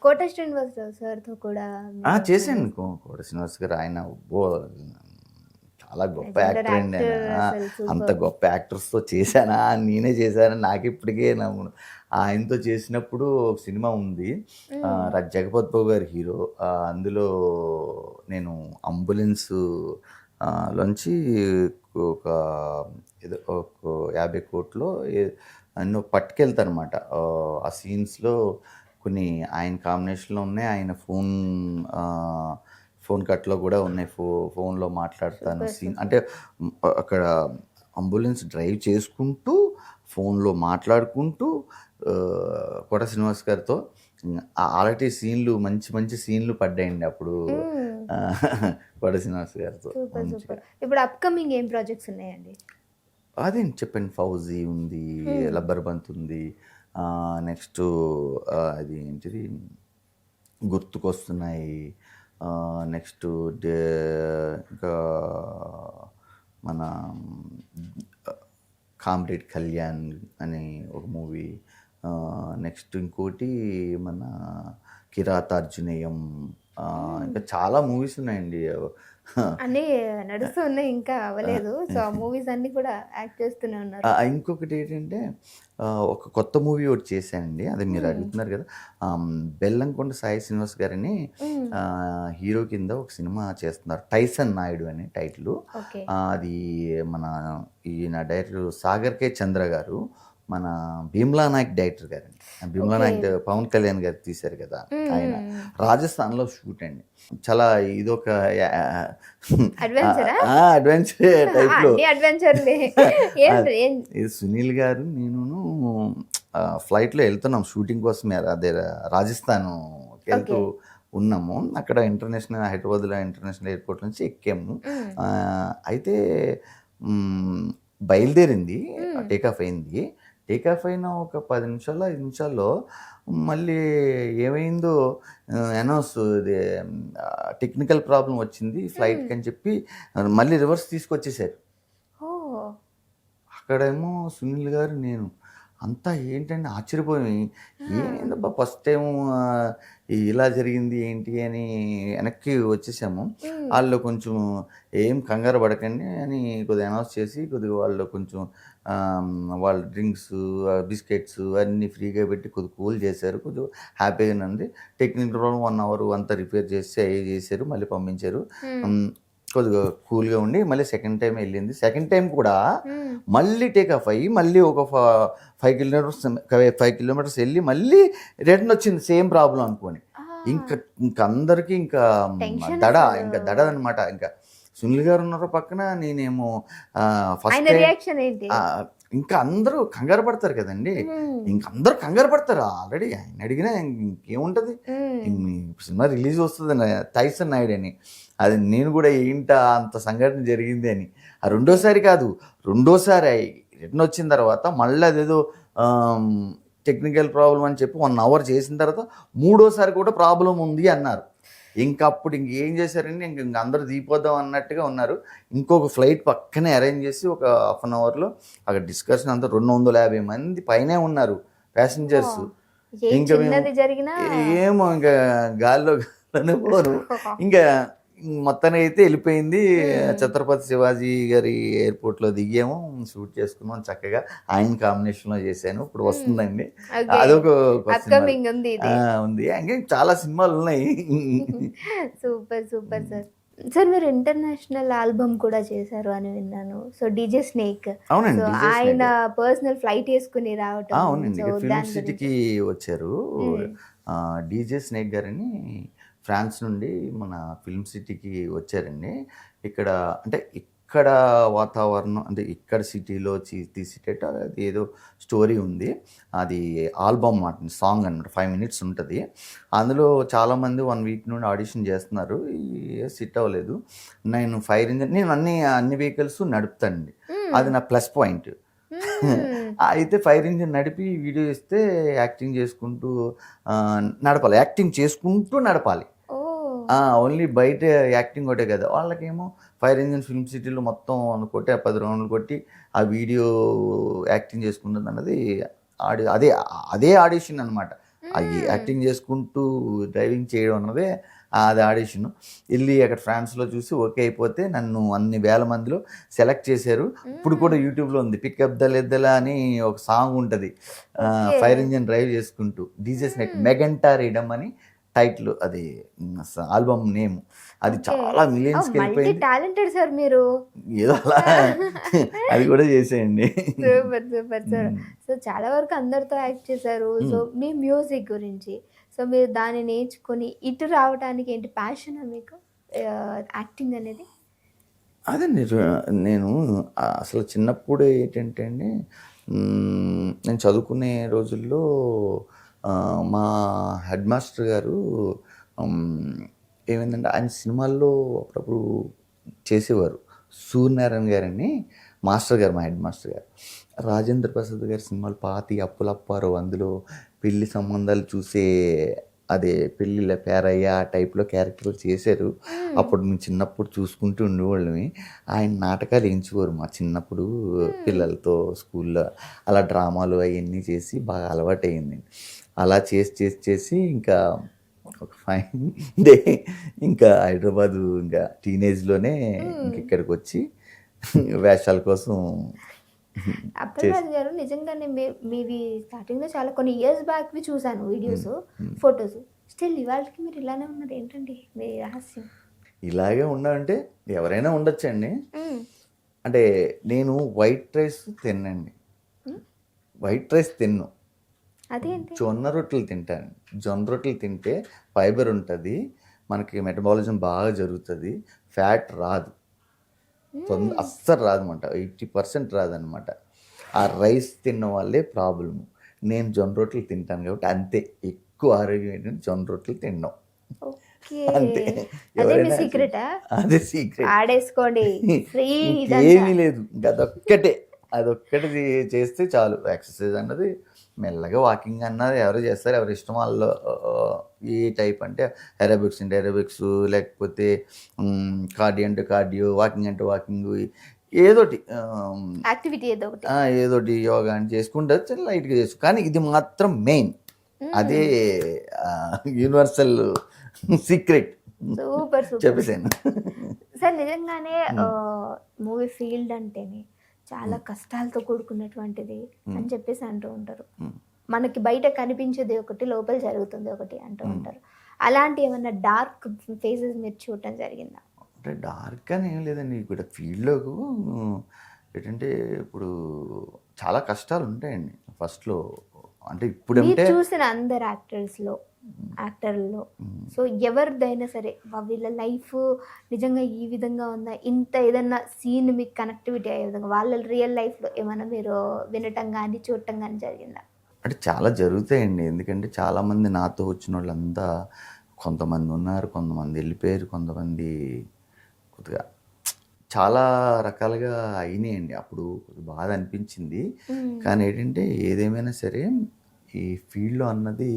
కోట శ్రీనివాసరావు సార్తో కూడా చేశాను కోట శ్రీనివాస్ గారు. ఆయన చాలా గొప్ప యాక్టర్ అండి ఆయన. అంత గొప్ప యాక్టర్స్తో చేశానా, నేనే చేశానని నాకు ఇప్పటికే ఆయనతో చేసినప్పుడు ఒక సినిమా ఉంది, జగపత్ బాబు గారి హీరో, అందులో నేను అంబులెన్స్ లోంచి ఒక ఏదో ఒక 50 కోట్లు నన్ను పట్టుకెళ్తారనమాట. ఆ సీన్స్లో కొన్ని ఆయన కాంబినేషన్లో ఉన్నాయి, ఆయన ఫోన్ కట్లో కూడా ఉన్నాయి, ఫోన్లో మాట్లాడతాను సీన్. అంటే అక్కడ అంబులెన్స్ డ్రైవ్ చేసుకుంటూ ఫోన్లో మాట్లాడుకుంటూ కోట శ్రీనివాస్ గారితో అలాంటి సీన్లు, మంచి మంచి సీన్లు పడ్డాయండి అప్పుడు కోట శ్రీనివాస్ గారితో. ఇప్పుడు అప్కమింగ్ ఏం ప్రాజెక్ట్స్ ఉన్నాయండి? అదే చెప్పండి, ఫౌజీ ఉంది, లబ్బర్ బంత్ ఉంది, నెక్స్ట్ అది ఏంటిది గుర్తుకొస్తున్నాయి, నెక్స్ట్ ఇంకా మన కామ్రేడ్ కళ్యాణ్ అని ఒక మూవీ, నెక్స్ట్ ఇంకోటి మన కిరాతార్జునేయం, ఇంకా చాలా మూవీస్ ఉన్నాయండి. అన్నీ నడుస్తూ ఉన్నాయి, ఇంకా అవ్వలేదు. సో ఆ మూవీస్ అన్ని కూడా యాక్ట్ చేస్తూనే ఉన్నారు. ఇంకొకటి ఏంటంటే ఒక కొత్త మూవీ ఒకటి చేశానండి, అది మీరు అడుగుతున్నారు కదా. బెల్లంకొండ సాయి శ్రీనివాస్ గారిని హీరో కింద ఒక సినిమా చేస్తున్నారు, టైసన్ నాయుడు అనే టైటిల్. అది మన ఈయన డైరెక్టర్ సాగర్ కే చంద్ర గారు, మన భీమ్లా నాయక్ డైరెక్టర్ గారండి. భీమ్లా నాయక్ పవన్ కళ్యాణ్ గారు తీశారు కదా, ఆయన రాజస్థాన్లో షూట్ అండి. చాలా ఇదొక అడ్వెంచర్ టైప్లో. ఇది సునీల్ గారు నేను ఫ్లైట్లో వెళ్తున్నాం షూటింగ్ కోసమే, అదే రాజస్థాన్ వెళ్తూ ఉన్నాము. అక్కడ హైదరాబాద్లో ఇంటర్నేషనల్ ఎయిర్పోర్ట్ నుంచి ఎక్కాము. అయితే బయలుదేరింది, టేకాఫ్ అయింది. టేకాఫ్ అయిన ఒక 10 నిమిషాలు 5 నిమిషాల్లో మళ్ళీ ఏమైందో అనౌన్స్, టెక్నికల్ ప్రాబ్లం వచ్చింది ఫ్లైట్కి అని చెప్పి మళ్ళీ రివర్స్ తీసుకొచ్చేసారు. అక్కడేమో సునీల్ గారు నేను అంతా ఏంటంటే ఆశ్చర్యపోయి, ఏందబ్బా ఫస్ట్ టైం ఇలా జరిగింది ఏంటి అని వెనక్కి వచ్చేసాము. వాళ్ళు కొంచెం ఏం కంగారు పడకండి అని కొద్దిగా అనౌన్స్ చేసి, కొద్దిగా వాళ్ళు కొంచెం వాళ్ళ డ్రింక్స్, బిస్కెట్స్ అన్నీ ఫ్రీగా పెట్టి కొద్దిగా కూల్ చేశారు. కొద్దిగా హ్యాపీగానే ఉంది. టెక్నికల్ ప్రాబ్లం 1 hour అంతా రిపేర్ చేసి అవి చేశారు, మళ్ళీ పంపించారు. కొద్దిగా కూల్గా ఉండి మళ్ళీ సెకండ్ టైం వెళ్ళింది. సెకండ్ టైం కూడా మళ్ళీ టేకాఫ్ అయ్యి మళ్ళీ ఒక 5 kilometers వెళ్ళి మళ్ళీ రిటర్న్ వచ్చింది, సేమ్ ప్రాబ్లం అనుకోని. ఇంకా అందరికీ ఇంకా దడ అనమాట. ఇంకా సునీల్ గారు ఉన్నారు పక్కన, నేనేమో ఫస్ట్ ఇంకా అందరూ కంగారు పడతారు కదండి, ఇంక అందరూ కంగారు పడతారు. ఆల్రెడీ ఆయన అడిగినా ఇంకేముంటుంది, సినిమా రిలీజ్ వస్తుంది టైసన్ నాయుడు అని, అది నేను కూడా ఏంటా అంత సంఘటన జరిగింది అని. ఆ రెండోసారి రిటర్న్ వచ్చిన తర్వాత మళ్ళీ అదేదో టెక్నికల్ ప్రాబ్లం అని చెప్పి 1 hour చేసిన తర్వాత మూడోసారి కూడా ప్రాబ్లం ఉంది అన్నారు. ఇంకప్పుడు ఇంకేం చేశారండి, ఇంక అందరూ దిగిపోదాం అన్నట్టుగా ఉన్నారు. ఇంకొక ఫ్లైట్ పక్కనే అరేంజ్ చేసి ఒక 1/2 hourలో అక్కడ డిస్కషన్ అంతా 250 మంది పైనే ఉన్నారు ప్యాసింజర్స్. ఇంకా ఏమో ఇంకా గాల్లోనే పోరు. ఇంకా మొత్తానికి అయితే వెళ్ళిపోయింది. ఛత్రపతి శివాజీ గారి ఎయిర్పోర్ట్లో దిగాము, షూట్ చేసుకున్నాం చక్కగా. ఆయన కాంబినేషన్లో చేశాను. ఇప్పుడు వస్తుందండి, అదొక ఉంది. ఇంకా చాలా సినిమాలు ఉన్నాయి. Super super sir. సార్ మీరు ఇంటర్నేషనల్ ఆల్బమ్ కూడా చేశారు అని విన్నాను. సో డీజే స్నేక్, ఆయన పర్సనల్ ఫ్లైట్ వేసుకుని రావటం. అవునండి, ఫిల్మ్ సిటీకి వచ్చారు. డీజే స్నేక్ గారని ఫ్రాన్స్ నుండి మన ఫిల్మ్ సిటీకి వచ్చారండి. ఇక్కడ అంటే ఇక్కడ వాతావరణం అంటే ఇక్కడ సిటీలో తీసేటట్టు అది ఏదో స్టోరీ ఉంది. అది ఆల్బమ్ మాట, సాంగ్ అనమాట, 5 minutes ఉంటుంది. అందులో చాలామంది 1 week నుండి ఆడిషన్ చేస్తున్నారు. సిట్ అవ్వలేదు. నేను ఫైర్ ఇంజిన్, నేను అన్ని వెహికల్స్ నడుపుతానండి, అది నా ప్లస్ పాయింట్. అయితే ఫైర్ ఇంజిన్ నడిపి వీడియో ఇస్తే యాక్టింగ్ చేసుకుంటూ నడపాలి, యాక్టింగ్ చేసుకుంటూ నడపాలి. ఓన్లీ బయట యాక్టింగ్ ఒకటే కదా, వాళ్ళకేమో ఫైర్ ఇంజిన్ ఫిల్మ్ సిటీలో మొత్తం కొట్టి 10 rounds కొట్టి ఆ వీడియో యాక్టింగ్ చేసుకుంటుంది అన్నది అదే ఆడిషన్ అనమాట. అది యాక్టింగ్ చేసుకుంటూ డ్రైవింగ్ చేయడం అన్నదే అది ఆడిషన్. వెళ్ళి అక్కడ ఫ్రాన్స్లో చూసి ఓకే అయిపోతే నన్ను అన్ని వేల మందిలో సెలెక్ట్ చేశారు. ఇప్పుడు కూడా యూట్యూబ్లో ఉంది, పికప్ దలెద్దల అని ఒక సాంగ్ ఉంటుంది, ఫైర్ ఇంజిన్ డ్రైవ్ చేసుకుంటూ. డీజే స్నేక్ మెగంటా రీడమ్ అని టైటిల్, అది ఆల్బమ్ నేమ్. అది చాలా మిలియన్స్కి వెళ్ళిపోయింది. టాలెంటెడ్ సార్ మీరు, ఏదో అలా అది కూడా చేసేయండి. Super super sir. సో చాలా వరకు అందరితో యాక్ట్ చేశారు. సో మీ మ్యూజిక్ గురించి, సో మీరు దాన్ని నేర్చుకొని ఇటు రావడానికి ఏంటి ప్యాషన్ మీకు యాక్టింగ్ అనేది? అదే నేను అసలు చిన్నప్పుడు ఏంటంటే అండి, నేను చదువుకునే రోజుల్లో మా హెడ్ మాస్టర్ గారు ఏమైందంటే ఆయన సినిమాల్లో అప్పుడప్పుడు చేసేవారు. సూర్యనారాయణ గారని మాస్టర్ గారు, మా హెడ్ మాస్టర్ గారు. రాజేంద్ర ప్రసాద్ గారి సినిమాలు పాతి అప్పులప్పారు, అందులో పెళ్లి సంబంధాలు చూసే అదే పెళ్ళిళ్ళ పేరయ్య ఆ టైప్లో క్యారెక్టర్ చేశారు. అప్పుడు మేము చిన్నప్పుడు చూసుకుంటూ ఉండేవాళ్ళమి. ఆయన నాటకాలు వేయించేవారు మా చిన్నప్పుడు పిల్లలతో స్కూల్లో. అలా డ్రామాలు అవన్నీ చేసి బాగా అలవాటు అయ్యింది. అలా చేసి ఇంకా ఒక 5 డే ఇంకా హైదరాబాదు, ఇంకా టీనేజ్లోనే ఇంక ఇక్కడికి వచ్చి వేషాల కోసం. అప్పలరాజు గారు, నిజంగానే మీవి స్టార్టింగ్లో చాలా కొన్ని ఇయర్స్ బ్యాక్వి చూశాను వీడియోస్, ఫొటోస్. స్టిల్ ఇవాళకి మీరు ఇలానే ఉన్నారు, ఏంటండి మీ రహస్యం? ఇలాగే ఉన్నామంటే ఎవరైనా ఉండొచ్చండి. అంటే నేను వైట్ రైస్ తిన్నండి, వైట్ రైస్ తిన్ను, జొన్న రొట్టెలు తింటాను. జొన్న రొట్టెలు తింటే ఫైబర్ ఉంటుంది, మనకి మెటబాలిజం బాగా జరుగుతుంది, ఫ్యాట్ రాదు, అస్సలు రాదన్నమాట, 80% రాదనమాట. ఆ రైస్ తిన్న వాళ్ళే ప్రాబ్లము. నేను జొన్న రొట్టెలు తింటాను కాబట్టి అంతే, ఎక్కువ ఆరోగ్యం ఏంటంటే జొన్న రొట్టెలు తినడం అంతే. అదే సీక్రెట్, ఏమీ లేదు. ఇంకా అదొక్కటి చేస్తే చాలు. ఎక్సర్సైజ్ అన్నది మెల్లగా, వాకింగ్ అన్నది ఎవరు చేస్తారు, ఎవరి ఇష్టం వాళ్ళు. ఏ టైప్ అంటే ఎరోబిక్స్ అంటే ఎరోబిక్స్, లేకపోతే కార్డియో అంటే కార్డియో, వాకింగ్ అంటే వాకింగ్, ఏదోటి యాక్టివిటీ ఏదోటి యోగా అని చేసుకుంటే లైట్గా చేసుకో. కానీ ఇది మాత్రం మెయిన్, అదే యూనివర్సల్ సీక్రెట్. సూపర్ సూపర్ చెప్పేసాను సార్. నిజంగానే మూవీ ఫీల్డ్ అంటేనే చాలా కష్టాలతో కూడుకున్నటువంటిది అని చెప్పేసి అంటూ ఉంటారు. మనకి బయట కనిపించేది ఒకటి, లోపల జరుగుతుంది ఒకటి అంటూ ఉంటారు. అలాంటి ఏమన్నా డార్క్ ఫేసెస్ మీరు చూడటం జరిగిందా? అంటే డార్క్ అని ఏం లేదండి. ఇక్కడ ఫీల్డ్లోకి ఏంటంటే ఇప్పుడు చాలా కష్టాలు ఉంటాయండి ఫస్ట్లో. అంటే ఇప్పుడంటే చూసిన అందరు యాక్టర్లో సో ఎవరిదైనా సరే వీళ్ళ లైఫ్ నిజంగా ఈ విధంగా ఉందా, ఇంత ఏదన్నా సీన్ మీకు కనెక్టివిటీ అయ్యే విధంగా వాళ్ళ రియల్ లైఫ్లో ఏమైనా మీరు వినటం కానీ చూడటం కానీ జరిగిందా? అంటే చాలా జరుగుతాయండి. ఎందుకంటే చాలామంది నాతో వచ్చిన వాళ్ళంతా, కొంతమంది ఉన్నారు, కొంతమంది వెళ్ళిపోయారు, కొంతమంది కొద్దిగా చాలా రకాలుగా అయినాయండి. అప్పుడు బాధ అనిపించింది. కానీ ఏంటంటే ఏదేమైనా సరే ఈ ఫీల్డ్లో అన్నది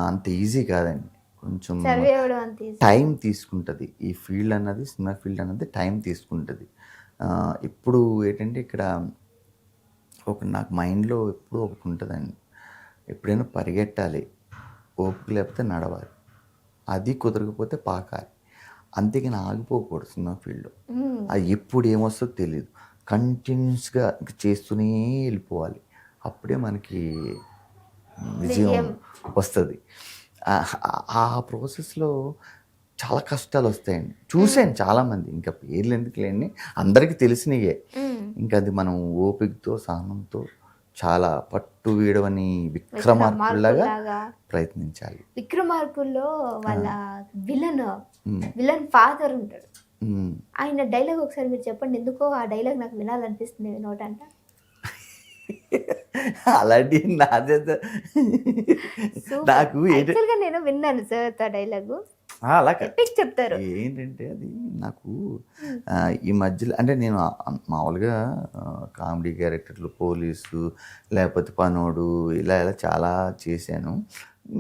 అంత ఈజీ కాదండి, కొంచెం టైం తీసుకుంటుంది. ఈ ఫీల్డ్ అన్నది, సినిమా ఫీల్డ్ అన్నది టైం తీసుకుంటుంది. ఇప్పుడు ఏంటంటే ఇక్కడ నాకు మైండ్లో ఎప్పుడు ఒకటి ఉంటుందండి, ఎప్పుడైనా పరిగెట్టాలి, ఓపిక లేకపోతే నడవాలి, అది కుదరకపోతే పాకాలి, అంతేగాని ఆగిపోకూడదు సినిమా ఫీల్డ్లో. అది ఎప్పుడు ఏమొస్తుందో తెలియదు, కంటిన్యూస్గా చేస్తూనే వెళ్ళిపోవాలి, అప్పుడే మనకి విజయం వస్తుంది. ఆ ప్రాసెస్లో చాలా కష్టాలు వస్తాయండి. చూశాను చాలామంది, ఇంకా పేర్లు ఎందుకు లేని అందరికీ తెలిసినయే. ఇంకా అది మనం ఓపికతో, సహనంతో చాలా పట్టు వీడవని విక్రమార్కుల్లాగా విక్రమార్కుల్లాగా. ప్రయత్నించాలి. విక్రమార్కుల్లో వాళ్ళ విలన్ ఫాదర్ ఉంటాడు. ఉమ్. ఆయన డైలాగ్ ఒకసారి మీరు చెప్పండి, ఎందుకో ఆ డైలాగ్ నాకు వినాలనిపిస్తుంది నోటంట. అలాంటి నాదే నాకు ఏంటి యాక్చువల్గా నేను విన్నాను సార్ ఆ డైలాగు, అలా ఎపిక్ చెప్తారు. ఏంటంటే అది నాకు ఈ మధ్యలో అంటే నేను మామూలుగా కామెడీ క్యారెక్టర్లు, పోలీసు, లేకపోతే పనోడు, ఇలా ఇలా చాలా చేశాను.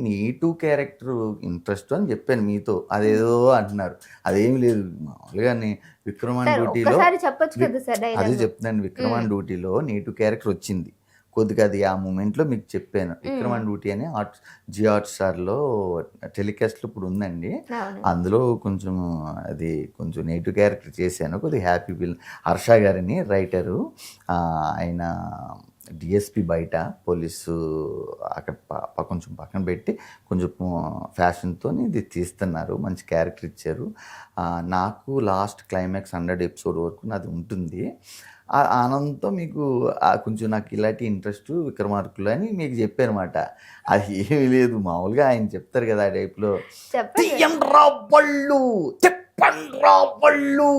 నీటు క్యారెక్టర్ ఇంట్రెస్ట్ అని చెప్పాను మీతో, అదేదో అంటున్నారు. అదేమి లేదు. మామూలుగా విక్రమాన్ డ్యూటీలో ఒకసారి చెప్పొచ్చు కదా సార్ అదే డైలాగ్. చెప్తున్నాను. విక్రమాన్ డ్యూటీలో నీటు క్యారెక్టర్ వచ్చింది కొద్దిగా, అది ఆ మూమెంట్లో మీకు చెప్పాను. విక్రమాన్ డ్యూటీ అని జీ హాట్‌స్టార్లో టెలికాస్ట్లో ఇప్పుడు ఉందండి. అవును. అందులో కొంచెం అది కొంచెం నెగిటివ్ క్యారెక్టర్ చేశాను. కొద్దిగా హ్యాపీ ఫీల్. హర్ష గారిని రైటరు, ఆయన డిఎస్పి బయట పోలీసు అక్కడ కొంచెం పక్కన పెట్టి కొంచెం ఫ్యాషన్తో ఇది తీస్తున్నారు. మంచి క్యారెక్టర్ ఇచ్చారు. నాకు లాస్ట్ క్లైమాక్స్ 100 ఎపిసోడ్ వరకు నాది ఉంటుంది. ఆ ఆనందంతో మీకు కొంచెం నాకు ఇలాంటి ఇంట్రెస్ట్ విక్రమార్కులు అని మీకు చెప్పానమాట. అది ఏమీ లేదు, మామూలుగా ఆయన చెప్తారు కదా ఆ టైప్లో, చెప్పండి. తీయండ్రా బళ్ళు, తిప్పండ్రా బళ్ళు,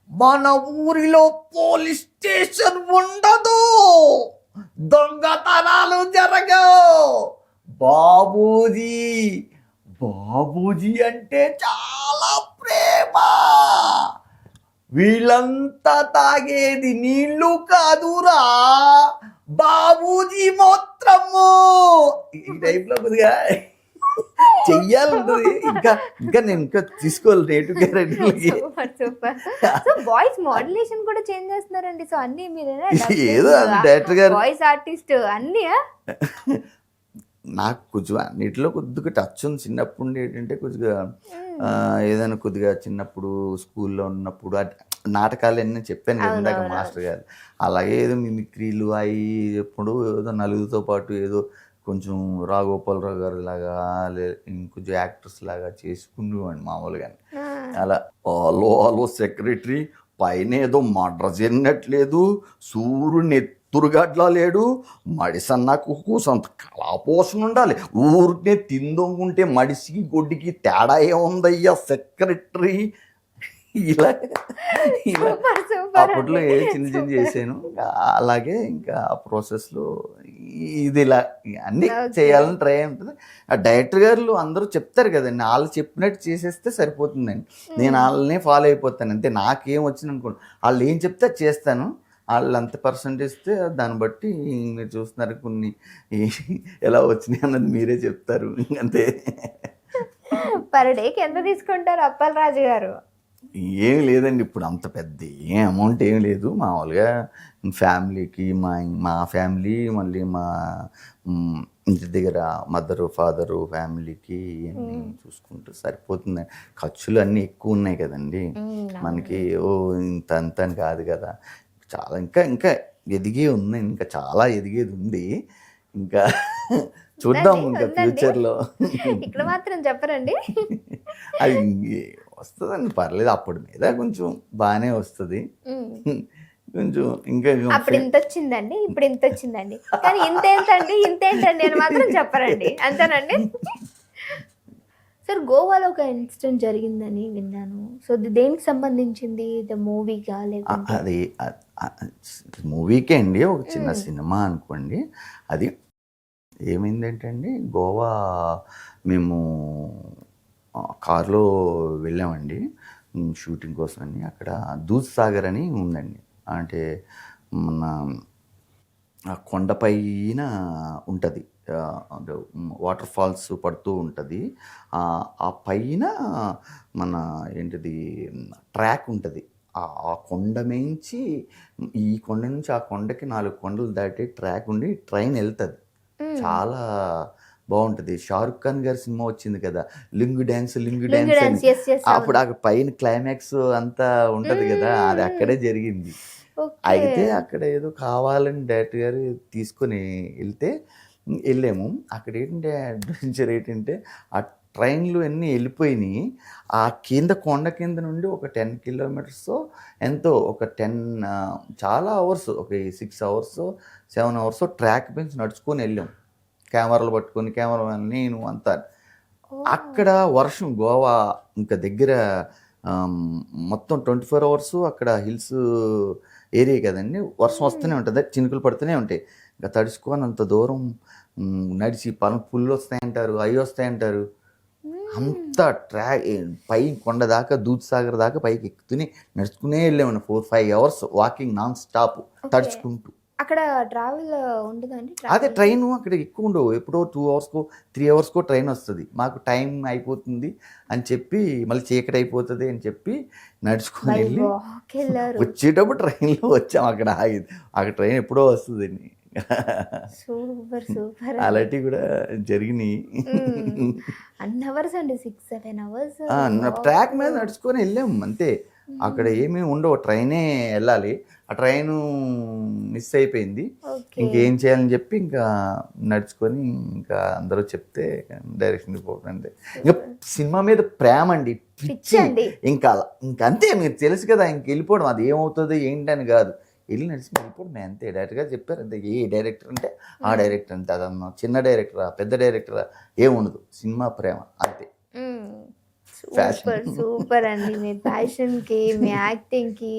మన ఊరిలో పోలీస్ స్టేషన్ ఉండదు, దొంగతనాలు జరగవు. బాబూజీ బాబూజీ అంటే చాలా ప్రేమ. వీళ్ళంతా తాగేది నీళ్ళు కాదురా, బాబూజీ మూత్రము. ఈ టైప్లో కొద్దిగా చెయ్యాలంటది. ఇంకా నేను ఇంకా తీసుకోవాలి నేటివ్ క్యారెక్టర్లకి. సూపర్. సో వాయిస్ మోడ్యులేషన్ కూడా చేంజ్ చేస్తున్నారండి. సో అన్ని మీరేనా ఏదో డైరెక్టర్ గారు, వాయిస్ ఆర్టిస్ట్ అన్నీ? నాకు కొంచెం అన్నిటిలో కొద్దిగా టచ్ ఉంది. చిన్నప్పుడు నుండి ఏంటంటే కొద్దిగా ఏదైనా కొద్దిగా చిన్నప్పుడు స్కూల్లో ఉన్నప్పుడు నాటకాలు అన్నీ చెప్పాను కదా ఇందాక మాస్టర్ గారు. అలాగే ఏదో మిమిక్రీలు అవి ఎప్పుడు ఏదో నలుగురితో పాటు ఏదో కొంచెం రాఘోపాలరావు గారు లాగా ఇంకొంచెం యాక్టర్స్ లాగా చేసుకునేవాడిని మామూలుగా. అలా హలో హలో సెక్రటరీ, పైన ఏదో మడ్ర జరిగినట్లేదు, సూర్యుని ఎత్తురుగడ్లా లేడు, మడిసన్న కూసంత కళాపోషణ ఉండాలి, ఊరికే తిందొంగుంటే మడిసికి గొడ్డికి తేడా ఏముందయ్యా సెక్రటరీ. ఇలా ఇలా అప్పట్లో ఏ చిన్న చిన్న చేశాను. అలాగే ఇంకా ఆ ప్రాసెస్లో ఇది ఇలా అన్నీ చేయాలని ట్రై ఉంటుంది. ఆ డైరెక్టర్ గారు అందరూ చెప్తారు కదండి, వాళ్ళు చెప్పినట్టు చేసేస్తే సరిపోతుందండి. నేను వాళ్ళనే ఫాలో అయిపోతాను అంతే. నాకేం వచ్చింది అనుకోండి, వాళ్ళు ఏం చెప్తే అది చేస్తాను. వాళ్ళు అంత పర్సెంటేజ్ ఇస్తే దాన్ని బట్టి మీరు చూస్తున్నారు కొన్ని ఎలా వచ్చినాయి అన్నది మీరే చెప్తారు అంతే. పర్ డేకి ఎంత తీసుకుంటారు అప్పల్ రాజు గారు? ఏం లేదండి, ఇప్పుడు అంత పెద్ద ఏం అమౌంట్ ఏం లేదు. మామూలుగా ఫ్యామిలీకి మా ఫ్యామిలీ, మళ్ళీ మా ఇంటి దగ్గర మదరు ఫాదరు ఫ్యామిలీకి అన్నీ చూసుకుంటూ సరిపోతుంది. ఖర్చులు అన్నీ ఎక్కువ ఉన్నాయి కదండి మనకి. ఓ ఇంత అంత అని కాదు కదా, చాలా ఇంకా ఇంకా ఎదిగే ఉంది, ఇంకా చాలా ఎదిగేది ఉంది. ఇంకా చూద్దాం ఇంకా ఫ్యూచర్లో. ఇక్కడ మాత్రం చెప్పరండి. అది వస్తుందండి, పర్లేదు. అప్పటి మీద కొంచెం బాగానే వస్తుంది. కొంచెం ఇంకా అప్పుడు ఇంత వచ్చిందండి, ఇప్పుడు ఇంత వచ్చిందండి, కానీ ఇంతేంటండి ఇంతేంటండి అని మాత్రం చెప్పరండి, అంతేనండి. సార్ గోవాలో ఒక ఇన్సిడెంట్ జరిగిందని విన్నాను. సో దేనికి సంబంధించింది? ద మూవీగా లేకపోతే? అది మూవీకే అండి, ఒక చిన్న సినిమా అనుకోండి. అది ఏమైందంటే అండి, గోవా మేము కారులో వెళ్ళామండి షూటింగ్ కోసం అని. అక్కడ దూద్ సాగర్ అని ఉందండి, అంటే మన కొండపైన ఉంటుంది, వాటర్ ఫాల్స్ పడుతూ ఉంటుంది. ఆ పైన మన ఏంటిది ట్రాక్ ఉంటుంది. ఆ కొండ మించి ఈ కొండ నుంచి ఆ కొండకి 4 కొండలు దాటి ట్రాక్ ఉండి ట్రైన్ వెళ్తుంది. చాలా బాగుంటుంది. షారుఖ్ ఖాన్ గారి సినిమా వచ్చింది కదా, లింగు డ్యాన్స్ అని. అప్పుడు అక్కడ పైన క్లైమాక్స్ అంతా ఉంటది కదా, అది అక్కడే జరిగింది. అయితే అక్కడ ఏదో కావాలని డైరెక్టర్ గారు తీసుకొని వెళ్ళాము. అక్కడ ఏంటంటే అడ్వెంచర్ ఏంటంటే ఆ ట్రైన్లు అన్నీ వెళ్ళిపోయినాయి. ఆ కింద కొండ కింద నుండి ఒక 10 కిలోమీటర్స్ ఎంతో ఒక 10 చాలా అవర్స్ ఒక 6 అవర్స్ 7 అవర్స్ ట్రాక్ పెంచి నడుచుకొని వెళ్ళాం. కెమెరాలు పట్టుకొని కెమెరామెన్ నేను అంతా. అక్కడ వర్షం గోవా ఇంకా దగ్గర మొత్తం 24 అవర్స్ అక్కడ హిల్స్ ఏరియా కదండి. వర్షం వస్తూనే ఉంటుంది, చినుకులు పడుతూనే ఉంటాయి. ఇంకా తడుచుకొని అంత దూరం నడిచి పుల్లు వస్తాయంటారు, అవి వస్తాయంటారు. అంత పై కొండ దాకా దూద్సాగర్ దాకా పైకి ఎక్కుతూనే నడుచుకునే వెళ్ళామని 4-5 అవర్స్ వాకింగ్ నాన్ స్టాప్ తడుచుకుంటూ. అక్కడ ట్రావెల్ ఉండదండి? అదే ట్రైన్ అక్కడ ఎక్కువ ఉండవు, ఎప్పుడో 2 అవర్స్కో 3 అవర్స్కో ట్రైన్ వస్తుంది. మాకు టైం అయిపోతుంది అని చెప్పి మళ్ళీ చీకటి అయిపోతుంది అని చెప్పి నడుచుకొని వెళ్ళి వచ్చేటప్పుడు ట్రైన్లో వచ్చాం. అక్కడ ఆగింది, అక్కడ ట్రైన్ ఎప్పుడో వస్తుంది. Super super. అలాంటివి కూడా జరిగినాయి. అన్ని అవర్స్ అండి, 6-7 అవర్స్ ట్రాక్ మీద నడుచుకొని వెళ్ళాం అంతే. అక్కడ ఏమీ ఉండవు, ట్రైనే వెళ్ళాలి. ఆ ట్రైన్ మిస్ అయిపోయింది. ఇంకేం చేయాలని చెప్పి ఇంకా నడుచుకొని ఇంకా అందరూ చెప్తే డైరెక్షన్ రిపోర్ట్ అంటే ఇంకా సినిమా మీద ప్రేమ అండి, పిచ్చి. ఇంకా అంతే, మీరు తెలుసు కదా, ఇంక వెళ్ళిపోవడం. అది ఏమవుతుంది ఏంటని కాదు, వెళ్ళి నడిచి వెళ్ళిపోవడం అంతే. డైరెక్ట్గా చెప్పారు అంతే. ఏ డైరెక్టర్ అంటే ఆ డైరెక్టర్ అంతే, అదన్నా చిన్న డైరెక్టరా పెద్ద డైరెక్టరా ఏముండదు, సినిమా ప్రేమ అంతే. సూపర్ సూపర్ అండి. మీ ప్యాషన్కి, మీ యాక్టింగ్కి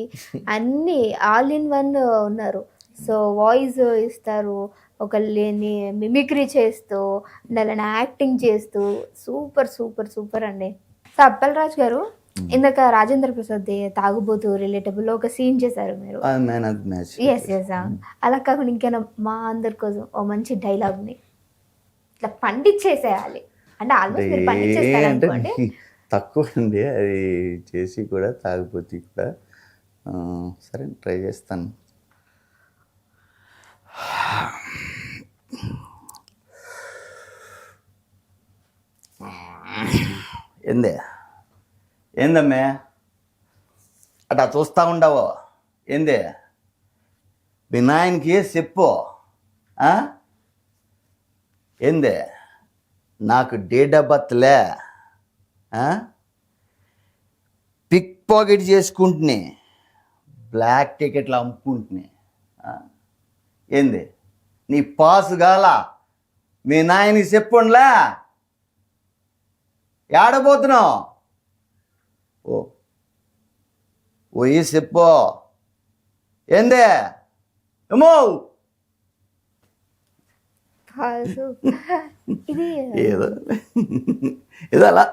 అన్నీ ఆల్ ఇన్ వన్ ఉన్నారు. సో వాయిస్ ఇస్తారు, ఒకళ్ళని మిమిక్రీ చేస్తూ, అలానే యాక్టింగ్ చేస్తూ సూపర్ సూపర్ సూపర్ అండి. సో అప్పల్ రాజ్ గారు, ఇందాక రాజేంద్ర ప్రసాద్ తాగుబోతు రిలేటబుల్ ఒక సీన్ చేశారు మీరు. ఎస్ ఎస్, అలా కాకుండా ఇంకైనా మా అందరి కోసం ఓ మంచి డైలాగ్ని ఇట్లా పండించేసేయాలి అంటే ఆల్మోస్ట్ మీరు పండించేస్తారు అనుకోండి. తక్కువ అండి అది చేసి కూడా, తాగిపోతే కూడా. సరే ట్రై చేస్తాను. ఏందమ్మే అట్టా చూస్తూ ఉండవు ఏందే? వినాయనికి చెప్పు ఏందే? నాకు డేట్ ఆఫ్ బర్త్లే, పిక్ పాకెట్ చేసుకుంటున్నాయి, బ్లాక్ టికెట్లు అమ్ముకుంటున్నాయి. ఏంది నీ పాసు కాల? మీ నాయనకి చెప్పుండ్లా, ఏడబోతున్నావు? పోయి చెప్పు ఏందే ఏమో. ఇది ఏదో ఏదో అలా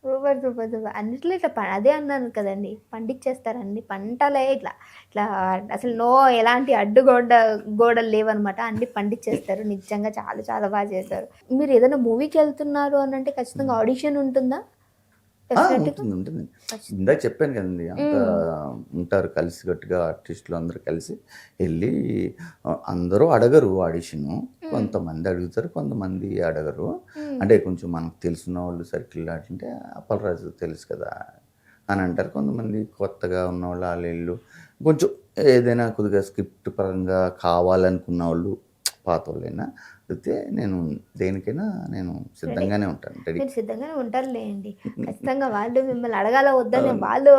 సూపర్ సూపర్ సూపర్. అన్నిట్లో ఇట్లా అదే అన్నాను కదండి, పండించేస్తారండి పంటలే ఇట్లా ఇట్లా. అసలు ఎలాంటి గోడలు లేవన్నమాట, అన్ని పండించేస్తారు. నిజంగా చాలా చాలా బాగా చేస్తారు. మీరు ఏదైనా మూవీకి వెళ్తున్నారు అని అంటే ఖచ్చితంగా ఆడిషన్ ఉంటుందా? ఉంటుంది. ఇందాక చెప్పాను కదండి, అంతా ఉంటారు కలిసి గట్టిగా ఆర్టిస్టులు అందరూ కలిసి వెళ్ళి. అందరూ అడగరు ఆడిషను, కొంతమంది అడుగుతారు, కొంతమంది అడగరు. అంటే కొంచెం మనకు తెలిసిన వాళ్ళు సర్కిల్ అంటే అప్పల్ రాజు తెలుసు కదా అని అంటారు. కొంతమంది కొత్తగా ఉన్నవాళ్ళు వాళ్ళు కొంచెం ఏదైనా కొద్దిగా స్క్రిప్ట్ పరంగా కావాలనుకున్న వాళ్ళు పాత వాళ్ళైనా అయితే నేను దేనికైనా నేను సిద్ధంగానే ఉంటాను. మీరు సిద్ధంగానే ఉంటారులేండి. ఖచ్చితంగా వాళ్ళు మిమ్మల్ని అడగాల వద్దని వాళ్ళు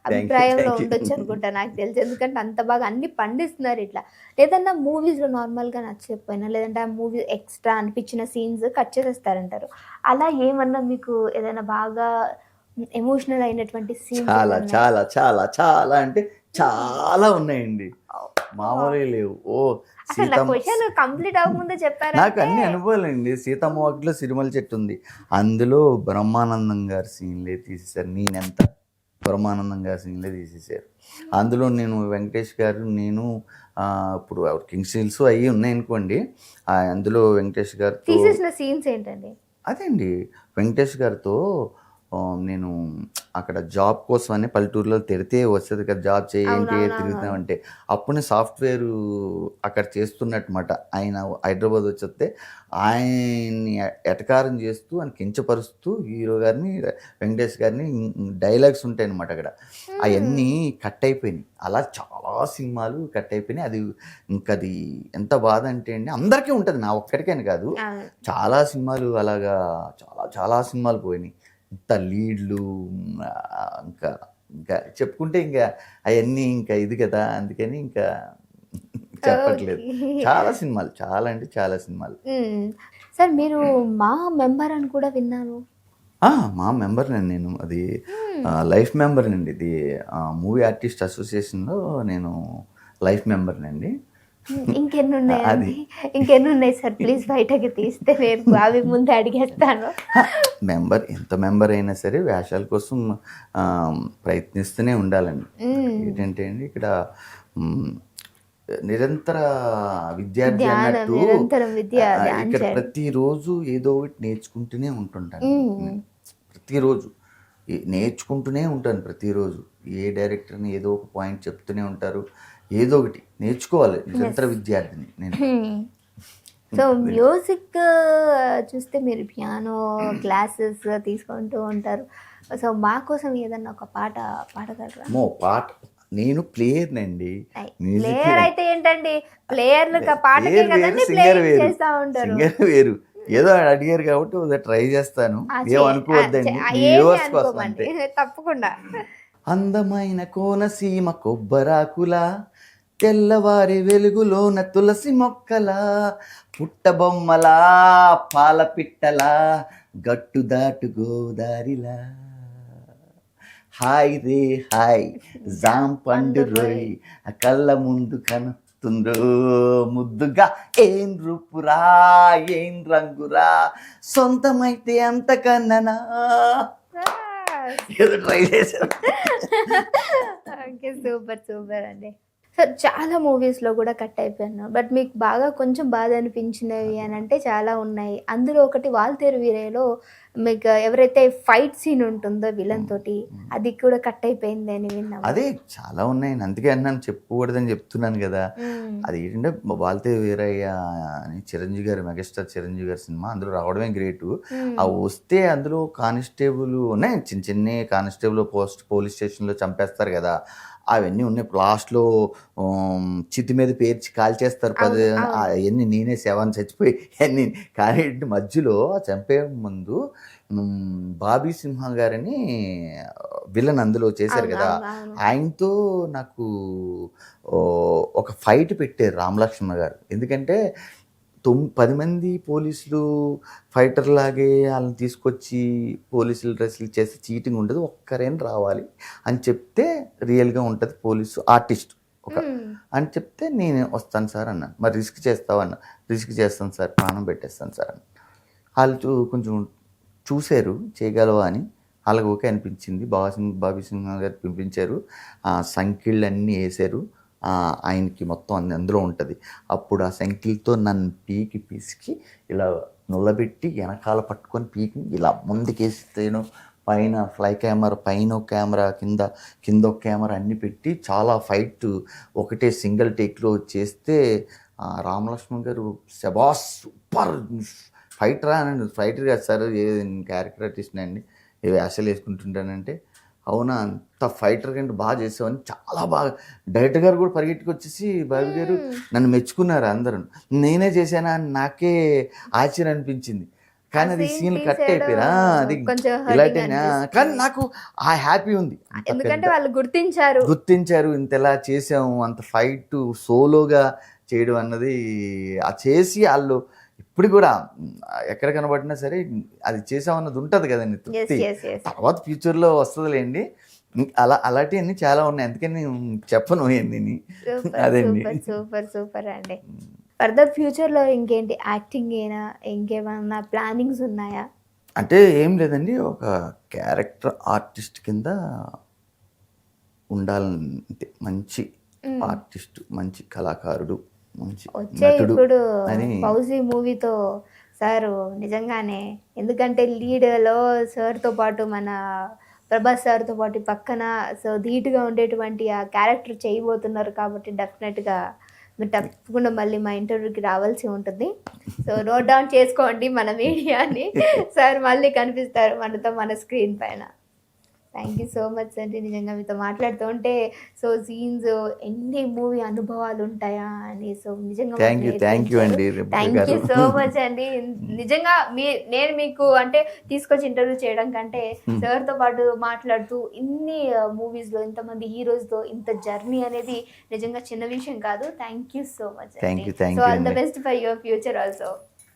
అభిప్రాయంలో ఉండొచ్చు అనుకుంటా, నాకు తెలిసి. ఎందుకంటే అంత బాగా అన్ని పండిస్తున్నారు ఇట్లా. లేదన్నా మూవీస్లో నార్మల్గా నచ్చకపోయినా, లేదంటే ఆ మూవీ ఎక్స్ట్రా అనిపించిన సీన్స్ కట్ చేసేస్తారంటారు. అలా ఏమన్నా మీకు ఏదైనా బాగా ఎమోషనల్ అయినటువంటి సీన్స్? చాలా చాలా చాలా చాలా అంటే చాలా ఉన్నాయండి, మామూలు లేవు. కంప్లీట్ అవ్వకముందే చెప్పారు. నాకు అన్ని అనుభవాలండి. సీతమ్మ వాకిట్లో సిరిమల చెట్టు ఉంది, అందులో బ్రహ్మానందం గారి సీన్లే తీసేశారు. నేనెంత బ్రహ్మానందం గారి సీన్లే తీసేశారు. అందులో నేను వెంకటేష్ గారు నేను ఇప్పుడు కింగ్స్ హిల్స్ అవి ఉన్నాయనుకోండి, అందులో వెంకటేష్ గారితో తీసేసిన సీన్స్ ఏంటండి? అదే అండి, వెంకటేష్ గారితో నేను అక్కడ జాబ్ కోసం అని పల్లెటూరులో తిడితే వస్తుంది కదా, జాబ్ చేయండి తిరుగుతామంటే అప్పుడు సాఫ్ట్వేర్ అక్కడ చేస్తున్నట్టుమాట. ఆయన హైదరాబాద్ వచ్చేస్తే ఆయన్ని ఎటకారం చేస్తూ ఆయన కించపరుస్తూ హీరో గారిని, వెంకటేష్ గారిని డైలాగ్స్ ఉంటాయి అన్నమాట అక్కడ. అవన్నీ కట్ అయిపోయినాయి. అలా చాలా సినిమాలు కట్ అయిపోయినాయి. అది ఎంత బాధ అంటే అండి, అందరికీ ఉంటుంది, నా ఒక్కడికని కాదు, చాలా సినిమాలు అలాగా చాలా సినిమాలు పోయినాయి. ఇంత లీడ్లు ఇంకా ఇంకా చెప్పుకుంటే ఇంకా అవన్నీ ఇంకా ఇది కదా, అందుకని ఇంకా చెప్పట్లేదు. చాలా సినిమాలు, చాలా అంటే చాలా సినిమాలు. సార్ మీరు మా మెంబర్ అని కూడా విన్నాను. మా మెంబర్నండి నేను. అది లైఫ్ మెంబర్నండి. ఇది మూవీ ఆర్టిస్ట్ అసోసియేషన్లో నేను లైఫ్ మెంబర్నండి. ఇంకెన్ని ఉన్నాయి సార్? ప్లీజ్ బయటకి తీస్తే నేను అవి ముందు అడిగేస్తాను. ఎంత మెంబర్ అయినా సరే వేషాల కోసం ప్రయత్నిస్తూనే ఉండాలండి. ఏంటంటే అండి, ఇక్కడ నిరంతర విద్యార్థి అన్నట్టు ఇక్కడ ప్రతిరోజు ఏదో ఒకటి నేర్చుకుంటూనే ఉంటుంటాను. ప్రతిరోజు నేర్చుకుంటూనే ఉంటాను. ప్రతిరోజు ఏ డైరెక్టర్ని ఏదో ఒక పాయింట్ చెప్తూనే ఉంటారు, ఏదో ఒకటి నేర్చుకోవాలి. నిరంతర విద్యార్థిని నేను. సో మ్యూజిక్ చూస్తే మీరు పియానో క్లాసెస్ తీసుకుంటూ ఉంటారు. సో మా కోసం ఏదన్నా ఒక పాట పాడగలరా? పాట నేను ప్లేయర్నండి. ప్లేయర్ అయితే ఏంటండి, ప్లేయర్లు పాటకే కదండి ప్లేయింగ్ చేస్తూ ఉంటారు. సింగర్ వేరు. ఏదో అడిగారు కాబట్టి ట్రై చేస్తాను, ఏమనుకోవద్దండి. వ్యూవర్స్ కోసం అంతే. తప్పకుండా. అందమైన కోనసీమ కొబ్బరాకులా, తెల్లవారి వెలుగులోన తులసి మొక్కలా, పుట్టబొమ్మలా పాల పిట్టలా, గట్టు దాటు గోదారిలా, హాయ్ రే హాయ్ జామ్ పండు రోయ్, కళ్ళ ముందు కనుతుందో ముద్దుగా, ఏం రూపురా ఏం రంగురా, సొంతమైతే అంతకన్నా. ఏదో ట్రై చేశాను. సూపర్ అండి. సో చాలా మూవీస్లో కూడా కట్ అయిపోయాను, బట్ మీకు బాగా కొంచెం బాధ అనిపించినవి అని అంటే చాలా ఉన్నాయి. అందులో ఒకటి వాల్తేరు వీరయ్యలో మీకు ఎవరైతే ఫైట్ సీన్ ఉంటుందో విలన్ తోటి, అది కూడా కట్ అయిపోయింది అని విన్నాం. అదే చాలా ఉన్నాయి, అందుకే అన్నాను చెప్పకూడదని చెప్తున్నాను కదా. అది ఏంటంటే వాల్తేరు వీరయ్య అని చిరంజీవి గారు, మెగాస్టార్ చిరంజీవి గారి సినిమా, అందులో రావడమే గ్రేటు. అవి వస్తే అందులో కానిస్టేబుల్ ఉన్నాయి, చిన్న కానిస్టేబుల్ పోలీస్ స్టేషన్లో చంపేస్తారు కదా, అవన్నీ ఉన్నాయి. లాస్ట్లో చితి మీద పేర్చి కాల్చేస్తారు. అవన్నీ నేనే సెవెన్ చచ్చిపోయి అన్నీ. కానీ మధ్యలో చంపే ముందు బాబీ సింహ గారని విలన్ అందులో చేశారు కదా, ఆయనతో నాకు ఒక ఫైట్ పెట్టారు రామలక్ష్మణ గారు. ఎందుకంటే 10 మంది పోలీసులు ఫైటర్ లాగే వాళ్ళని తీసుకొచ్చి పోలీసులు డ్రెస్సులు చేసి చీటింగ్ ఉండదు, ఒక్కరైనా రావాలి అని చెప్తే రియల్గా ఉంటుంది పోలీసు ఆర్టిస్ట్ ఒక అని చెప్తే నేను వస్తాను సార్ అన్నాను. మరి రిస్క్ చేస్తావన్నా, రిస్క్ చేస్తాను సార్, ప్రాణం పెట్టేస్తాను సార్ అని. వాళ్ళు కొంచెం చూశారు చేయగలవా అని, వాళ్ళకి ఓకే అనిపించింది. బాబీ సింహ గారు పిలిపించారు, సంఖ్యలన్నీ వేశారు, ఆయనకి మొత్తం అందులో ఉంటుంది. అప్పుడు ఆ సంఖ్యలతో నన్ను పిసికి ఇలా నుల్లబెట్టి వెనకాల పట్టుకొని పీకి ఇలా ముందుకేస్తేను, పైన ఫ్లై కెమెరా, పైన ఒక కెమెరా, కింద ఒక కెమెరా అన్నీ పెట్టి చాలా ఫైట్ ఒకటే సింగిల్ టేక్లో చేస్తే రామలక్ష్మణ్ గారు శబాస్ సూపర్ ఫైటరా అని. ఫైటర్ కాదు సార్, క్యారెక్టర్ ఆర్టిస్ట్ అండి, ఏ వేషాలు వేసుకుంటుంటానంటే, అవునా అంత ఫైటర్ కంటే బాగా చేసావని చాలా బాగా డైరెక్టర్ గారు కూడా పరిగెట్టుకు వచ్చేసి బాబు గారు నన్ను మెచ్చుకున్నారు అందరూ. నేనే చేశానా అని నాకే ఆశ్చర్యం అనిపించింది. కానీ అది సీన్ కట్ అయిపోయారా, అది ఇలాంటి. కానీ నాకు ఆ హ్యాపీ ఉంది, ఎందుకంటే వాళ్ళు గుర్తించారు ఇంతలా చేసాము, అంత ఫైట్ సోలోగా చేయడం అన్నది. ఆ చేసి వాళ్ళు ఇప్పుడు కూడా ఎక్కడ కనబడినా సరే అది చేసామన్నది ఉంటుంది కదండి తృప్తి. తర్వాత ఫ్యూచర్లో వస్తుందిలేండి. అలాంటివన్నీ చాలా ఉన్నాయి, అందుకని చెప్పను అన్ని. అదండి. సూపర్ అండి. ఫర్దర్ ఫ్యూచర్లో ఇంకేంటి, యాక్టింగ్ అయినా ఇంకేమన్నా ప్లానింగ్స్ ఉన్నాయా? అంటే ఏం లేదండి, ఒక క్యారెక్టర్ ఆర్టిస్ట్ కింద ఉండాలంటే, మంచి ఆర్టిస్ట్, మంచి కళాకారుడు, మంచి నటుడు ఇప్పుడు ఫౌజీ మూవీతో సారు నిజంగానే, ఎందుకంటే లీడ్లో సార్తో పాటు మన ప్రభాస్ సార్తో పాటు పక్కన సో ధీటుగా ఉండేటువంటి ఆ క్యారెక్టర్ చేయబోతున్నారు కాబట్టి డెఫినెట్గా మీరు తప్పకుండా మళ్ళీ మా ఇంటర్వ్యూకి రావాల్సి ఉంటుంది. సో నోట్ డౌన్ చేసుకోండి మన మీడియాని. సార్ మళ్ళీ కనిపిస్తారు మనతో మన స్క్రీన్ పైన. థ్యాంక్ యూ సో మచ్ అండి. నిజంగా మీతో మాట్లాడుతూ ఉంటే సో సీన్స్ ఎన్ని మూవీ అనుభవాలు ఉంటాయా అని సో నిజంగా థ్యాంక్ యూ అండి థ్యాంక్ యూ సో మచ్ అండి. నిజంగా నేను మీకు అంటే తీసుకొచ్చి ఇంటర్వ్యూ చేయడం కంటే సార్తో పాటు మాట్లాడుతూ ఇన్ని మూవీస్లో ఇంతమంది హీరోస్తో ఇంత జర్నీ అనేది నిజంగా చిన్న విషయం కాదు. Thank you so much. Thank you so all the best for your future also.